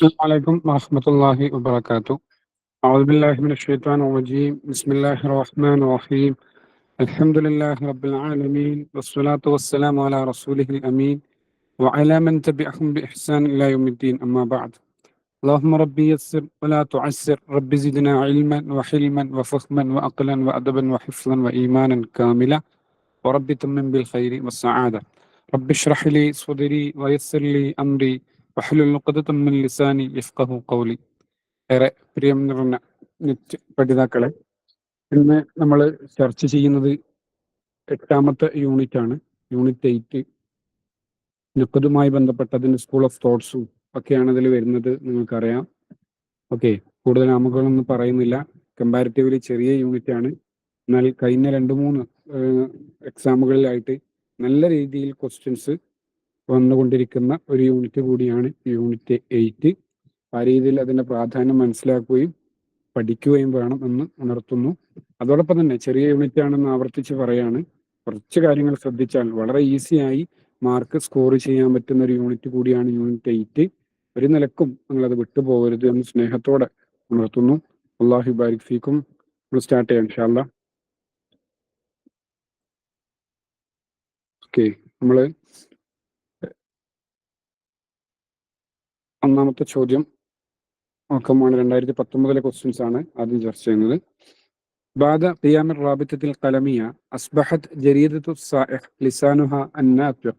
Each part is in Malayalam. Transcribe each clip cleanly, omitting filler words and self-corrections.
السلام عليكم ورحمة الله وبركاته. أعوذ بالله من الشيطان الرجيم. بسم الله الرحمن الرحيم. الحمد لله رب العالمين والصلاة والسلام على رسوله الأمين وعلى من تبعهم بإحسان إلى يوم الدين. أما بعد. اللهم ربي يسر ولا تعسر، رب زدنا علما وحلما وفهما وأقلا وأدبا وحفظا وإيمانا كاملا، ورب تمم بالخير والسعادة. رب اشرح لي صدري ويسر لي أمري واحلل عقدة من لساني يفقهوا قولي. ഏറെ പ്രിയം നിറഞ്ഞ നിത്യ പഠിതാക്കളെ, ഇന്ന് നമ്മൾ ചർച്ച ചെയ്യുന്നത് 8ാമത്തെ യൂണിറ്റ് ആണ്. യൂണിറ്റ് 8 നുക്കതുമായി ബന്ധപ്പെട്ട അതിൻ്റെ സ്കൂൾ ഓഫ് തോട്ട്സും ഒക്കെയാണ് ഇതിൽ വരുന്നത്. നിങ്ങൾക്കറിയാം. ഓക്കെ, കൂടുതൽ നാമങ്ങളൊന്നും പറയുന്നില്ല. കമ്പാരിറ്റീവ്ലി ചെറിയ യൂണിറ്റ് ആണ്. എന്നാൽ കഴിഞ്ഞ 2-3 എക്സാമുകളിലായിട്ട് നല്ല രീതിയിൽ ക്വസ്റ്റ്യൻസ് വന്നുകൊണ്ടിരിക്കുന്ന ഒരു യൂണിറ്റ് കൂടിയാണ് യൂണിറ്റ് 8. ആ രീതിയിൽ അതിൻ്റെ പ്രാധാന്യം മനസ്സിലാക്കുകയും പഠിക്കുകയും വേണം എന്ന് ഉണർത്തുന്നു. അതോടൊപ്പം തന്നെ ചെറിയ യൂണിറ്റ് ആണെന്ന് ആവർത്തിച്ച് പറയാണ്. കുറച്ച് കാര്യങ്ങൾ ശ്രദ്ധിച്ചാൽ വളരെ ഈസിയായി മാർക്ക് സ്കോർ ചെയ്യാൻ പറ്റുന്ന ഒരു യൂണിറ്റ് കൂടിയാണ് യൂണിറ്റ് 8. ഒരു നിലക്കും നിങ്ങളത് വിട്ടുപോകരുത് എന്ന് സ്നേഹത്തോടെ ഉണർത്തുന്നു. അല്ലാഹു ബാരിക് ഫീക്കും. നമ്മൾ സ്റ്റാർട്ട് ചെയ്യാം ഇൻഷാ അല്ലാഹ്. ഓക്കെ, നമ്മൾ ഒന്നാമത്തെ ചോദ്യം നോക്കുമ്പോൾ 2019 ക്വസ്റ്റ്യൻസ് ആണ് ആദ്യം ചർച്ച ചെയ്യുന്നത്. بعد قيام الرابطة القلمية أصبحت جريدة الصائغ لسانها الناطق،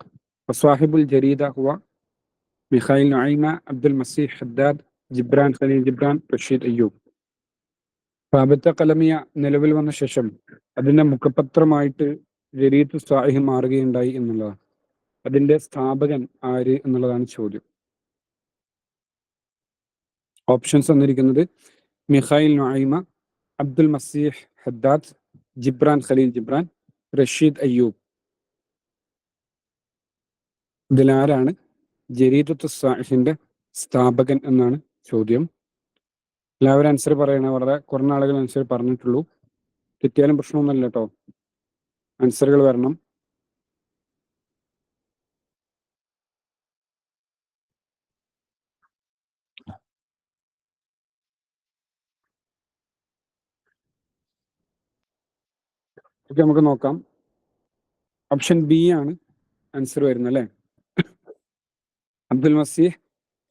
وصاحب الجريدة هو ميخائيل نعيمة، عبد المسيح حداد، ജിബ്രാൻ ഖലീൽ ജിബ്രാൻ, റഷീദ് അയ്യൂബ്. റാബിത്ത ഖലമിയ നിലവിൽ വന്ന ശേഷം അതിന്റെ മുഖപത്രമായിട്ട് ജരീദ് സാഹിഹ് മാറുകയുണ്ടായി എന്നുള്ളതാണ്. അതിന്റെ സ്ഥാപകൻ ആര് എന്നുള്ളതാണ് ചോദ്യം. ഓപ്ഷൻസ് തന്നിരിക്കുന്നത് മിഖായിൽ നുഐമ, അബ്ദുൽ മസീഹ് ഹദ്ദാദ്, ജിബ്രാൻ ഖലീൽ ജിബ്രാൻ, റഷീദ് അയ്യൂബ്. ഇതിലാരാണ് ജരീദത്ത് സാഹിഹിന്റെ സ്ഥാപകൻ എന്നാണ് ചോദ്യം. എല്ലാവരും ആൻസർ പറയണേ. വളരെ കുറഞ്ഞ ആളുകൾ ആൻസർ പറഞ്ഞിട്ടുള്ളൂ. തെറ്റിയാലും പ്രശ്നമൊന്നുമില്ല കേട്ടോ. ആൻസറുകൾ വരണം. ഓക്കെ, നമുക്ക് നോക്കാം. ഓപ്ഷൻ ബി ആണ് ആൻസർ വരുന്നത് അല്ലേ? അബ്ദുൽ മസീഹ്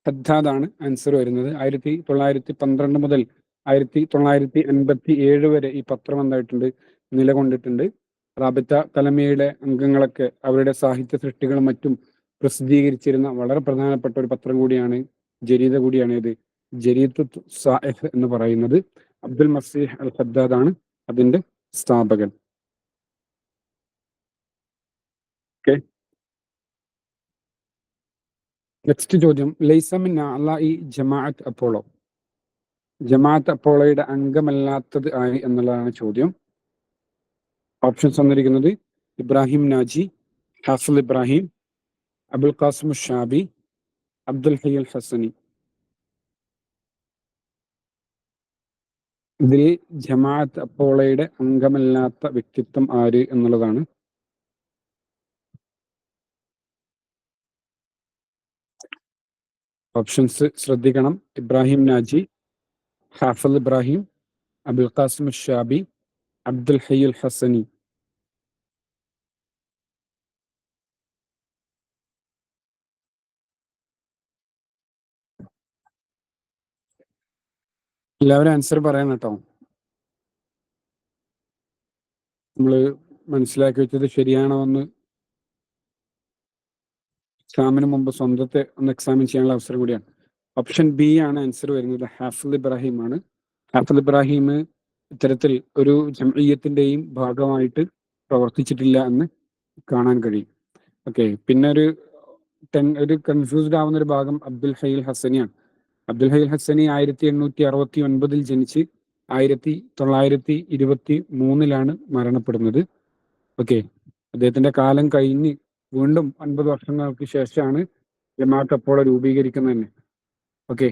ഹദ്ദാദ് ആണ് ആൻസർ വരുന്നത്. 1912 മുതൽ 1987 വരെ ഈ പത്രം എന്തായിട്ടുണ്ട്, നിലകൊണ്ടിട്ടുണ്ട്. റാബിത്ത കലമിയയുടെ അംഗങ്ങളൊക്കെ അവരുടെ സാഹിത്യ സൃഷ്ടികളും മറ്റും പ്രസിദ്ധീകരിച്ചിരുന്ന വളരെ പ്രധാനപ്പെട്ട ഒരു പത്രം കൂടിയാണ്, ജരീദ കൂടിയാണ് ഇത് ജരീദത്ത് സാഹിഹ് എന്ന് പറയുന്നത്. അബ്ദുൽ മസീഹ് അൽ ഹദ്ദാദ് ആണ് അതിന്റെ സ്ഥാപകൻ. ഓക്കെ, നെക്സ്റ്റ് ചോദ്യം. ലൈസ മിൻ അഅ്ളാഇ ജമാഅത്ത് അപ്പോളോ. ജമാഅത്ത് അപ്പോളോയുടെ അംഗമല്ലാത്തത് ആര് എന്നുള്ളതാണ് ചോദ്യം. ഓപ്ഷൻസ് തന്നിരിക്കുന്നത് ഇബ്രാഹിം നാജി, ഹാഫിൽ ഇബ്രാഹിം, അബുൽ ഖാസിം ഷാബി, അബ്ദുൽ ഹൈ അൽ ഹസനി. ഇതിൽ ജമാഅത്ത് അപ്പോളോയുടെ അംഗമല്ലാത്ത വ്യക്തിത്വം ആര് എന്നുള്ളതാണ്. ഓപ്ഷൻസ് ശ്രദ്ധിക്കണം. ഇബ്രാഹിം നാജി, ഹാഫിൽ ഇബ്രാഹിം, അബുൽ ഖാസിം ഷാബി, അബ്ദുൽ ഹൈ അൽ ഹസനി. എല്ലാവരും ആൻസർ പറയണം കേട്ടോ. നമ്മൾ മനസ്സിലാക്കി വെച്ചത് ശരിയാണോ എന്ന് എക്സാമിന് മുമ്പ് സ്വന്തത്തെ ഒന്ന് എക്സാമിൻ ചെയ്യാനുള്ള അവസരം കൂടിയാണ്. ഓപ്ഷൻ ബി ആണ് ആൻസർ വരുന്നത്. ഹാഫിൽ ഇബ്രാഹിം ആണ്. ഹാഫിൽ ഇബ്രാഹിം ഇത്തരത്തിൽ ഒരു ജംഇയ്യത്തിന്റെയും ഭാഗമായിട്ട് പ്രവർത്തിച്ചിട്ടില്ല എന്ന് കാണാൻ കഴിയും. ഓക്കെ, പിന്നെ ഒരു കൺഫ്യൂസ്ഡ് ആവുന്ന ഒരു ഭാഗം അബ്ദുൽ ഹൈ അൽ ഹസനിയാണ്. അബ്ദുൽ ഹൈ അൽ ഹസനി 1869 ജനിച്ച് 1923 മരണപ്പെടുന്നത്. ഓക്കെ, അദ്ദേഹത്തിന്റെ കാലം കഴിഞ്ഞ് വീണ്ടും 50 വർഷങ്ങൾക്ക് ശേഷമാണ് ജമാഅത്ത് അപ്പോളോ രൂപീകരിക്കുന്നത് തന്നെ. ഓക്കെ,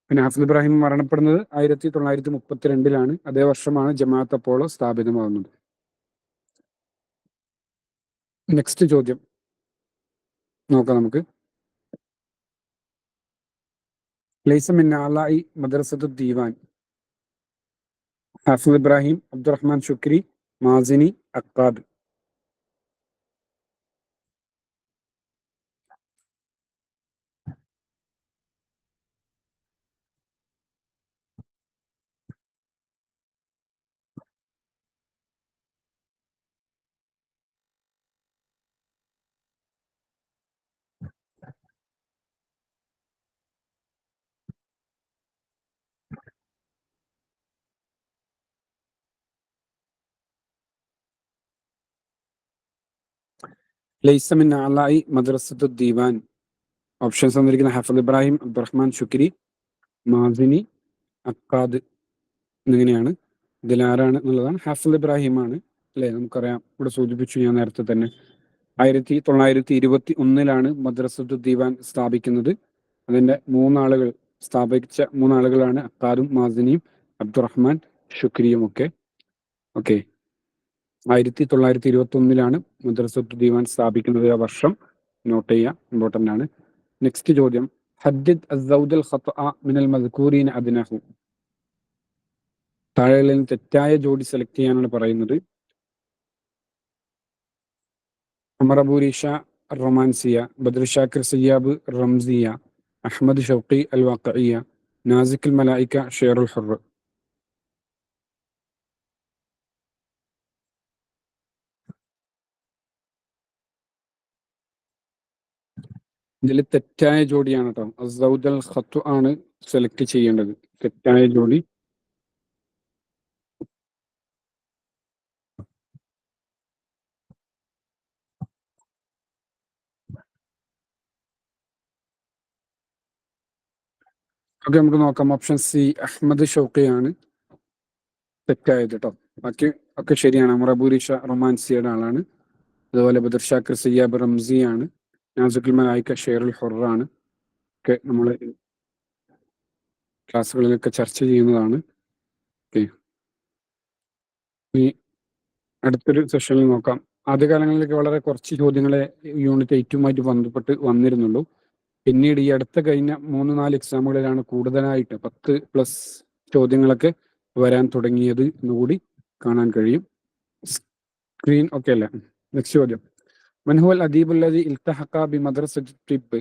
പിന്നെ ഹാഫിൽ ഇബ്രാഹിം മരണപ്പെടുന്നത് 1932 അതേ വർഷമാണ് ജമാഅത്ത് അപ്പോളോ സ്ഥാപിതമാകുന്നത്. നെക്സ്റ്റ് ചോദ്യം നോക്കാം നമുക്ക്. ലൈസ മിൻ അലാഇ മദ്രസത്തു ദീവാൻ. ഹാഫിദ് ഇബ്രാഹിം, അബ്ദുറഹ്മാൻ ശുക്രി, മാസിനി, അക്കാദ്. ലൈസ മിൻ അലാഇ മദ്രസത്തു ദീവാൻ. ഓപ്ഷൻസ് തന്നിരിക്കുന്ന ഹാഫിദ് ഇബ്രാഹിം, അബ്ദുറഹ്മാൻ ശുക്രി, മാസിനി, അക്കാദ് എന്നിങ്ങനെയാണ്. ഇതിൽ ആരാണ് എന്നുള്ളതാണ്. ഹാഫിദ് ഇബ്രാഹിം ആണ് അല്ലെ, നമുക്കറിയാം, ഇവിടെ സൂചിപ്പിച്ചു ഞാൻ നേരത്തെ തന്നെ. 1921 മദ്രസത്തു ദീവാൻ സ്ഥാപിക്കുന്നത്. അതിന്റെ സ്ഥാപിച്ച മൂന്നാളുകളാണ് അക്കാദും മാസിനിയും അബ്ദുറഹ്മാൻ ശുക്രിയും ഒക്കെ. ഓക്കെ, 1921 മദ്രസത്തു ദീവാൻ സ്ഥാപിക്കുന്നത്. ആ വർഷം നോട്ട് ചെയ്യുക, ഇമ്പോർട്ടന്റ് ആണ്. നെക്സ്റ്റ് ചോദ്യം, ഹദ്ദിദ് അസ്സൗദൽ ഖത്അ മിനൽ മദ്കൂരീന അദ്നഹു. താഴെയുള്ള തെറ്റായ ജോഡി സെലക്ട് ചെയ്യാനാണ് പറയുന്നത്. ഉമർ അബൂ റിഷ റൊമാൻസിയ, ബദ്ർ ഷാക്കിർ സയ്യാബ് റംസിയ, അഹമ്മദ് ഷൗഖി അൽ വാഖഇയ, നാസിക് അൽ മലായിക ഷെയറുൽ ഹുർ. ഇതിൽ തെറ്റായ ജോഡിയാണ് കേട്ടോ. അസൗദൽ ഖത്വ ആണ് സെലക്ട് ചെയ്യേണ്ടത്. തെറ്റായ ജോഡി ഒക്കെ നമുക്ക് നോക്കാം. ഓപ്ഷൻ സി അഹമ്മദ് ഷൗഖിയാണ് തെറ്റായത് കേട്ടോ. ബാക്കി ഒക്കെ ശരിയാണ്. ഉമർ അബൂ റിഷ റൊമാൻസിയുടെ ആളാണ്. അതുപോലെ ബദർ ഷാക്കിർ സയ്യാബ് റംസിയാണ്. നാസിഖുൽ മലായിക ഷെയറുൽ ഹുറാണ്. ഒക്കെ നമ്മൾ ക്ലാസ്സുകളിലൊക്കെ ചർച്ച ചെയ്യുന്നതാണ്. ഓക്കെ, ഇനി അടുത്തൊരു സെഷനിൽ നോക്കാം. ആദ്യകാലങ്ങളിലൊക്കെ വളരെ കുറച്ച് ചോദ്യങ്ങളെ യൂണിറ്റ് 8 ബന്ധപ്പെട്ട് വന്നിരുന്നുള്ളൂ. പിന്നീട് ഈ അടുത്ത കഴിഞ്ഞ 3-4 എക്സാമുകളിലാണ് കൂടുതലായിട്ട് 10+ ചോദ്യങ്ങളൊക്കെ വരാൻ തുടങ്ങിയത് എന്നുകൂടി കാണാൻ കഴിയും. സ്ക്രീൻ ഓക്കെ അല്ലേ? നെക്സ്റ്റ് ചോദ്യം, من هو الأديب الذي التحق بمدرسة الطب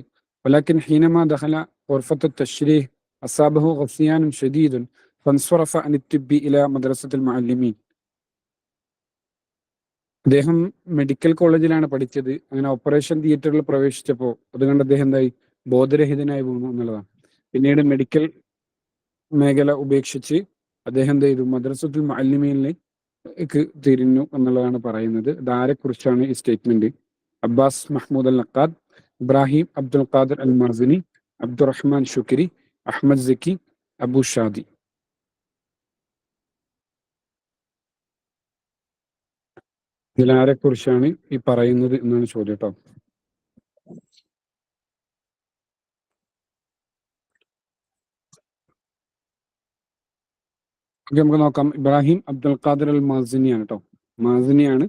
ولكن حينما دخل غرفة التشريح أصابه غثيان شديد فانصرف عن الطب إلى مدرسة المعلمين. അദ്ദേഹം മെഡിക്കൽ കോളേജിലാണ് പഠിച്ചത്. അങ്ങനെ ഓപ്പറേഷൻ തിയേറ്ററിൽ പ്രവേശിച്ചപ്പോൾ അതുകൊണ്ട് അദ്ദേഹം എന്തായി, ബോധരഹിതനായി പോകുന്നു എന്നുള്ളതാണ്. പിന്നീട് മെഡിക്കൽ മേഖല ഉപേക്ഷിച്ച് അദ്ദേഹം എന്ത് ചെയ്തു, മദ്രസത്തുൽ മുഅല്ലിമീനിലേക്ക് തിരിഞ്ഞു എന്നുള്ളതാണ് പറയുന്നത്. ഇതാരെക്കുറിച്ചാണ് ഈ സ്റ്റേറ്റ്മെന്റ്? അബ്ബാസ് മഹ്മൂദ് അൽ നഖാദ്, ഇബ്രാഹിം അബ്ദുൽ ഖാദിർ അൽ മാസിനി, അബ്ദുറഹ്മാൻ ശുക്രി, അഹമ്മദ് സക്കി, അബു ഷാദി. ഇതിലാരെക്കുറിച്ചാണ് ഈ പറയുന്നത് എന്നാണ് ചോദ്യം കേട്ടോ. നമുക്ക് നോക്കാം. ഇബ്രാഹിം അബ്ദുൽ ഖാദിർ അൽ മാസിനിയാണ് കേട്ടോ. മാസിനിയാണ്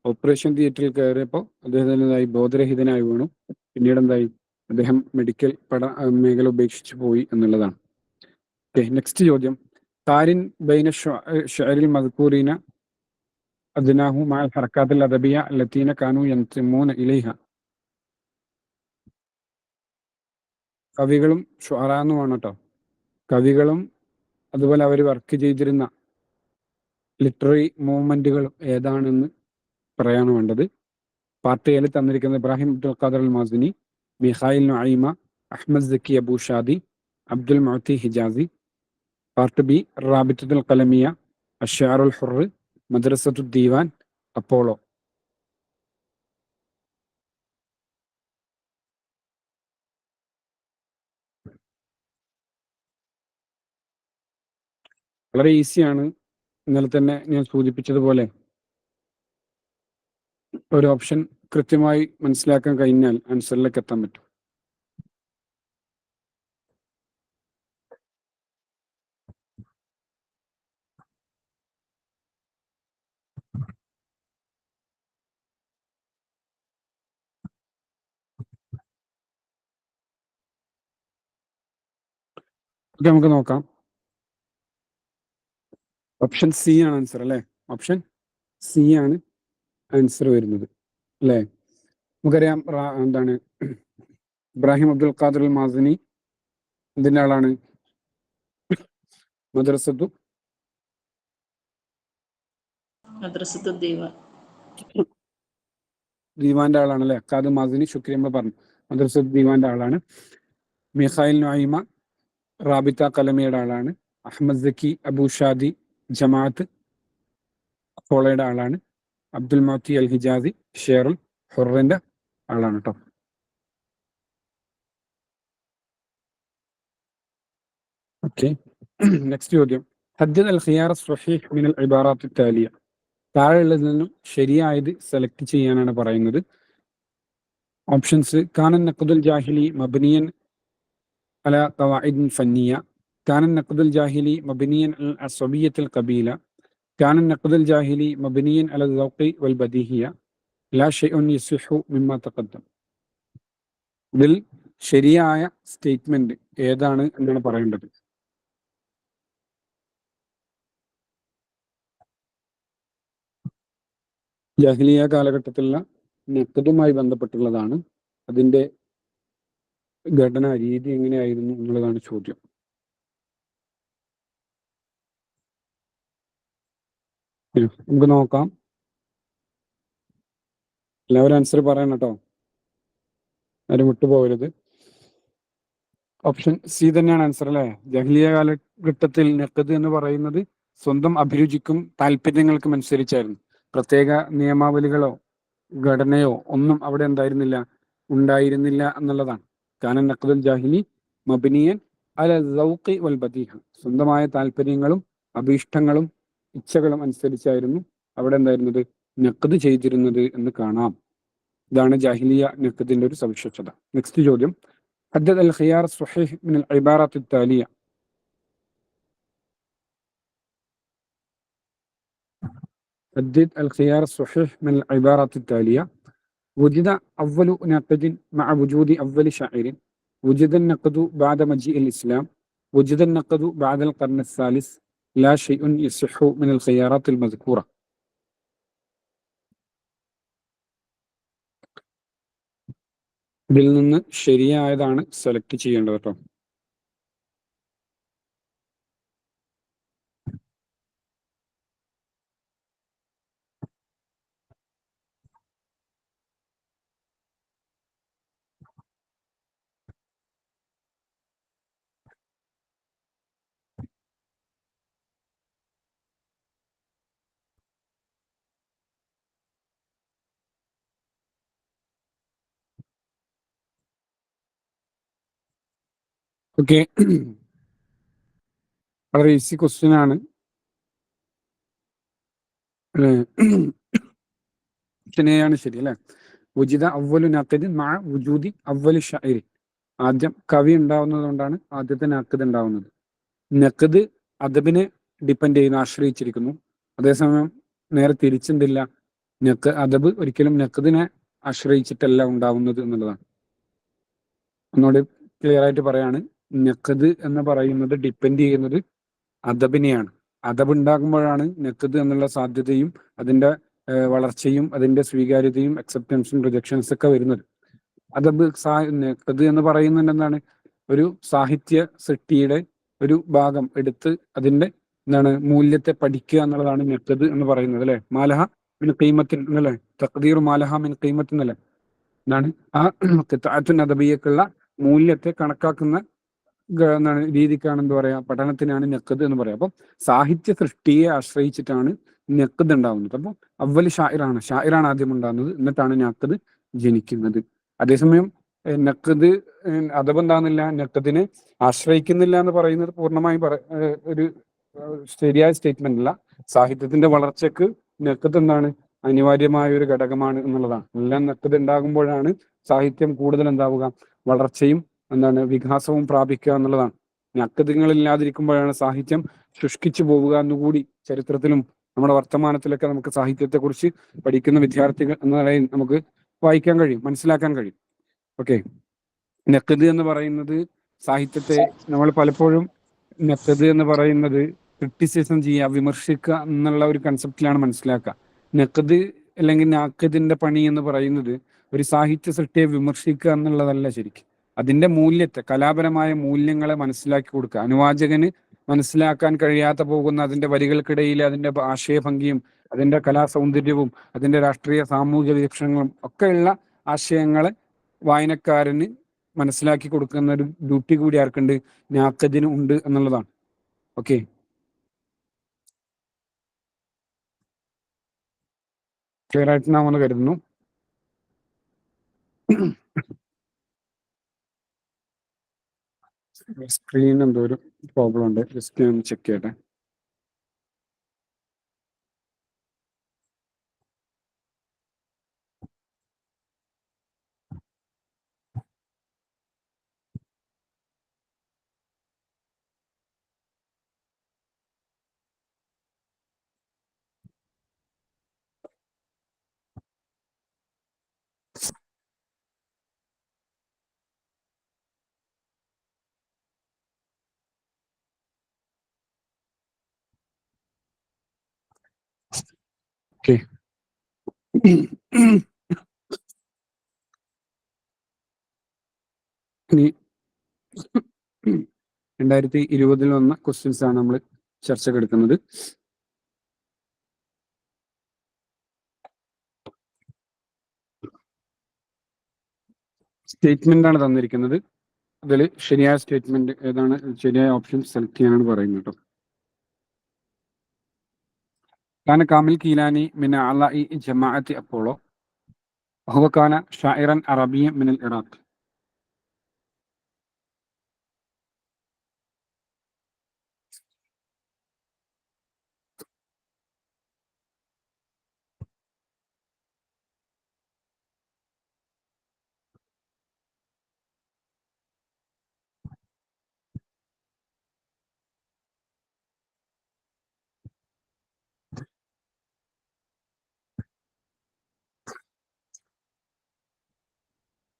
ഓപ്പറേഷൻ തിയേറ്ററിൽ കയറിയപ്പോൾ അദ്ദേഹത്തിൻ്റെതായി ബോധരഹിതനായി വീണു. പിന്നീട് എന്തായി, അദ്ദേഹം മെഡിക്കൽ മേഖല ഉപേക്ഷിച്ചു പോയി എന്നുള്ളതാണ്. ഓക്കെ, നെക്സ്റ്റ് ചോദ്യം, താരിൻ ബൈന ഷഅരിൽ മദ്കൂരീന അദ്നാഹു മഅൽ ഹറകാത്തിൽ അദബിയ അല്ലതീന കാനൂ യൻതിമൂന ഇലൈഹ. കവികളും ഷുഅറ എന്നുമാണ് കേട്ടോ. കവികളും അതുപോലെ അവർ വർക്ക് ചെയ്തിരുന്ന ലിറ്റററി മൂവ്മെന്റുകളും ഏതാണെന്ന് പറയാണ് വേണ്ടത്. പാർട്ട് എയിൽ തന്നിരിക്കുന്നത് Ibrahim Abdul Qadir al Mazini, Mikhail Naimy, Ahmed Zaki Abu Shadi, Abdul Muti Hijazi. Part B Rabitat al Qalamiyya, അഷ്ശാറുൽ ഹുർ, മദ്രസത്തു ദീവാൻ, അപ്പോളോ. വളരെ ഈസിയാണ്. ഇന്നലെ തന്നെ ഞാൻ സൂചിപ്പിച്ചതുപോലെ ഒരു ഓപ്ഷൻ കൃത്യമായി മനസ്സിലാക്കാൻ കഴിഞ്ഞാൽ ആൻസറിലേക്ക് എത്താൻ പറ്റും. നമുക്ക് നോക്കാം. ഓപ്ഷൻ സി ആണ് ആൻസർ അല്ലേ? ഓപ്ഷൻ സി ആണ് ആൻസർ വരുന്നത് അല്ലേ? നമുക്കറിയാം എന്താണ് ഇബ്രാഹിം അബ്ദുൽ ഖാദിർ അൽ മാസിനി ഇതിന്റെ ആളാണ്. മദ്രസത്തു ദീവാന്റെ ആളാണ് അല്ലെ? ഖാദ് മാസിനി ശുക്രി നമ്മൾ പറഞ്ഞു. മദ്രസത്ത് ദീവാന്റെ ആളാണ്. മിഖായിൽ നുഐമ റാബിത്ത കലമിയുടെ ആളാണ്. അഹമ്മദ് സക്കി അബു ഷാദി ജമാഅത്ത് ഫോളയുടെ ആളാണ്. അബ്ദുൽ മോത്തി അൽ ഹിജാസി ഷെയറുൽ ഹുറിന്റെ ആളാണ് കേട്ടോ. ഓക്കെ, നെക്സ്റ്റ് ചോദ്യം. ഹദ്ദദ് അൽ ഖിയാർ സ്വഹീഹ് മിനൽ ഇബാറാത്ത് താലിയ. താഴെയുള്ളതിൽ നിന്നും ശരിയായത് സെലക്ട് ചെയ്യാനാണ് പറയുന്നത്. ഓപ്ഷൻസ്: കാനൻ നഖ്ദുൽ ജാഹിലി മബ്നിയൻ അല ഖവാഇദ് ഫന്നിയ, കാനൻ നഖ്ദുൽ ജാഹിലി മബ്നിയൻ അൽ അസ്വബിയ്യത്തുൽ ഖബീല, കാനൻ നഖ്ദുൽ ജാഹിലി മബ്നിയൻ അല ദൗഖി വൽ ബദീഹിയ, ലാ ഷൈഉൻ യസ്ഹു മിമ്മ തഖദ്ദം. ഇതിൽ ശരിയായ സ്റ്റേറ്റ്മെന്റ് ഏതാണ് എന്നാണ് പറയേണ്ടത്. ജാഹിലിയ കാലഘട്ടത്തിലുള്ള നഖ്ദുമായി ബന്ധപ്പെട്ടുള്ളതാണ്. അതിന്റെ ഘടന രീതി എങ്ങനെയായിരുന്നു എന്നുള്ളതാണ് ചോദ്യം. നമുക്ക് നോക്കാം. എല്ലാവരും ആൻസർ പറയണം കേട്ടോ, ആരും വിട്ടുപോകരുത്. ഓപ്ഷൻ സി തന്നെയാണ് ആൻസർ അല്ലേ? ജാഹിലിയ കാലഘട്ടത്തിൽ നഖ്ദ് എന്ന് പറയുന്നത് സ്വന്തം അഭിരുചിക്കും താല്പര്യങ്ങൾക്കും അനുസരിച്ചായിരുന്നു. പ്രത്യേക നിയമാവലികളോ ഘടനയോ ഒന്നും അവിടെ ഉണ്ടായിരുന്നില്ല എന്നുള്ളതാണ്. കാനൻ നഖ്ദുൽ ജാഹിലി മബ്നിയൻ അല ദൗഖി വൽ ബദീഹ, സ്വന്തമായ താല്പര്യങ്ങളും അഭീഷ്ടങ്ങളും ഇച്ഛകളും അനുസരിച്ചായിരുന്നു അവിടെ നഖ്ദ് ചെയ്തിരുന്നത് എന്ന് കാണാം. ഇതാണ് ജാഹിലിയ നഖ്ദിന്റെ ഒരു സവിശേഷത. നെക്സ്റ്റ് ചോദ്യം. ഹദ്ദദ് അൽ ഖിയാർ സ്വഹീഹ് മിനൽ ഇബാറത്ത് താലിയ. حدد الخيار الصحيح من العبارات التالية. وجد أول نقد مع وجود أول شاعر، وجد النقد بعد مجيء الإسلام، وجد النقد بعد القرن الثالث، لا شيء يصح من الخيارات المذكورة. ഇതിൽ നിന്ന് ശരിയായതാണ് സെലക്ട് ചെയ്യേണ്ടത് കേട്ടോ. ഓക്കെ, വളരെ ഈസി ക്വസ്റ്റ്യൻ ആണ്. ാണ് ശരി അല്ലെ? ഉജിത അവലു നഖദ് മഅ വുജൂദി അവലി ഷാഇരി. ആദ്യം കവി ഉണ്ടാവുന്നത് കൊണ്ടാണ് ആദ്യത്തെ നഖദ് ഉണ്ടാവുന്നത്. നഖദ് അദബിനെ ഡിപ്പെൻഡ് ചെയ്യുന്നു, ആശ്രയിച്ചിരിക്കുന്നു. അതേസമയം നേരെ തിരിച്ചെന്തില്ല, അദബ് ഒരിക്കലും നഖദിനെ ആശ്രയിച്ചിട്ടല്ല ഉണ്ടാവുന്നത് എന്നുള്ളതാണ്. ഒന്നുകൂടി ക്ലിയർ ആയിട്ട് പറയാണ്, നഖദ് എന്ന് പറയുന്നത് ഡിപ്പെൻഡ് ചെയ്യുന്നത് അദബിനെയാണ്. അദബ് ഉണ്ടാകുമ്പോഴാണ് നഖദ് എന്നുള്ള സാധ്യതയും അതിന്റെ വളർച്ചയും അതിന്റെ സ്വീകാര്യതയും അക്സെപ്റ്റൻസും റിജക്ഷൻസ് ഒക്കെ വരുന്നത്. അദബ് നഖദ് എന്ന് പറയുന്നത് എന്താണ്? ഒരു സാഹിത്യ സൃഷ്ടിയുടെ ഒരു ഭാഗം എടുത്ത് അതിന്റെ മൂല്യത്തെ പഠിക്കുക എന്നുള്ളതാണ് നഖദ് എന്ന് പറയുന്നത് അല്ലെ? മാലഹ മിൻ ഖീമത്തിൻ എന്നല്ലേ? തഖ്ദീർ മാലഹ മിൻ ഖീമത്തിൻ എന്നല്ലേ? എന്താണ് ആ ഖിത്അത്തുൻ അദബിയ്യക്കുള്ള മൂല്യത്തെ കണക്കാക്കുന്ന രീതിക്കാണ് എന്ത് പറയാ, പഠനത്തിനാണ് നഖദ് എന്ന് പറയാം. അപ്പം സാഹിത്യ സൃഷ്ടിയെ ആശ്രയിച്ചിട്ടാണ് നഖദ് ഉണ്ടാവുന്നത്. അപ്പം അവല് ഷായിറാണ് ആദ്യം ഉണ്ടാകുന്നത്, എന്നിട്ടാണ് നഖദ് ജനിക്കുന്നത്. അതേസമയം നഖദ് അദബ് എന്താകുന്നില്ല, നഖദിനെ ആശ്രയിക്കുന്നില്ല എന്ന് പറയുന്നത് പൂർണ്ണമായും ഒരു ശരിയായ സ്റ്റേറ്റ്മെന്റ് അല്ല. സാഹിത്യത്തിന്റെ വളർച്ചയ്ക്ക് നഖദ് അനിവാര്യമായ ഒരു ഘടകമാണ് എന്നുള്ളതാണ്. എല്ലാം നഖദ് ഉണ്ടാകുമ്പോഴാണ് സാഹിത്യം കൂടുതൽ വളർച്ചയും വികാസവും പ്രാപിക്കുക എന്നുള്ളതാണ്. നഖദുകളില്ലാതിരിക്കുമ്പോഴാണ് സാഹിത്യം ശുഷ്കിച്ചു പോവുക എന്നുകൂടി ചരിത്രത്തിലും നമ്മുടെ വർത്തമാനത്തിലൊക്കെ നമുക്ക് സാഹിത്യത്തെ കുറിച്ച് പഠിക്കുന്ന വിദ്യാർത്ഥികൾ എന്ന നിലയിൽ നമുക്ക് വായിക്കാൻ കഴിയും, മനസ്സിലാക്കാൻ കഴിയും. ഓക്കെ, നഖദ് എന്ന് പറയുന്നത് സാഹിത്യത്തെ നമ്മൾ പലപ്പോഴും നഖദ് എന്ന് പറയുന്നത് ക്രിട്ടിസിസം ചെയ്യുക, വിമർശിക്കുക എന്നുള്ള ഒരു കൺസെപ്റ്റിലാണ് മനസ്സിലാക്കുക. നഖദ് അല്ലെങ്കിൽ നാഖദിന്റെ പണി എന്ന് പറയുന്നത് ഒരു സാഹിത്യ സൃഷ്ടിയെ വിമർശിക്കുക എന്നുള്ളതല്ല ശരിക്കും. അതിന്റെ മൂല്യത്തെ, കലാപരമായ മൂല്യങ്ങളെ മനസ്സിലാക്കി കൊടുക്കുക. അനുവാചകന് മനസ്സിലാക്കാൻ കഴിയാത്ത പോകുന്ന അതിന്റെ വരികൾക്കിടയിൽ അതിന്റെ ആശയഭംഗിയും അതിന്റെ കലാസൗന്ദര്യവും അതിന്റെ രാഷ്ട്രീയ സാമൂഹിക വീക്ഷണങ്ങളും ഒക്കെയുള്ള ആശയങ്ങളെ വായനക്കാരന് മനസ്സിലാക്കി കൊടുക്കുന്ന ഒരു ഡ്യൂട്ടി കൂടി ആർക്കുണ്ട്? നാഖദിന് ഉണ്ട് എന്നുള്ളതാണ്. ഓക്കെ, ക്ലിയർ ആയിട്ടാണെന്ന് കരുതുന്നു. സ്ക്രീൻ എന്തോ ഒരു പ്രോബ്ലം ഉണ്ട്, ജസ്റ്റ് ഞാൻ ചെക്ക് ചെയ്യട്ടെ. ഓക്കെ, ഇനി 2020 വന്ന ക്വസ്റ്റ്യൻസ് ആണ് നമ്മൾ ചർച്ചയ്ക്ക് എടുക്കുന്നത്. സ്റ്റേറ്റ്മെന്റ് ആണ് തന്നിരിക്കുന്നത്. അതിൽ ശരിയായ സ്റ്റേറ്റ്മെന്റ് ഏതാണ്, ശരിയായ ഓപ്ഷൻ സെലക്ട് ചെയ്യാനാണ് പറയുന്നത് കേട്ടോ. كان كامل كيلاني من أعضاء جماعة أبولو، وهو كان شاعرا عربيا من العراق.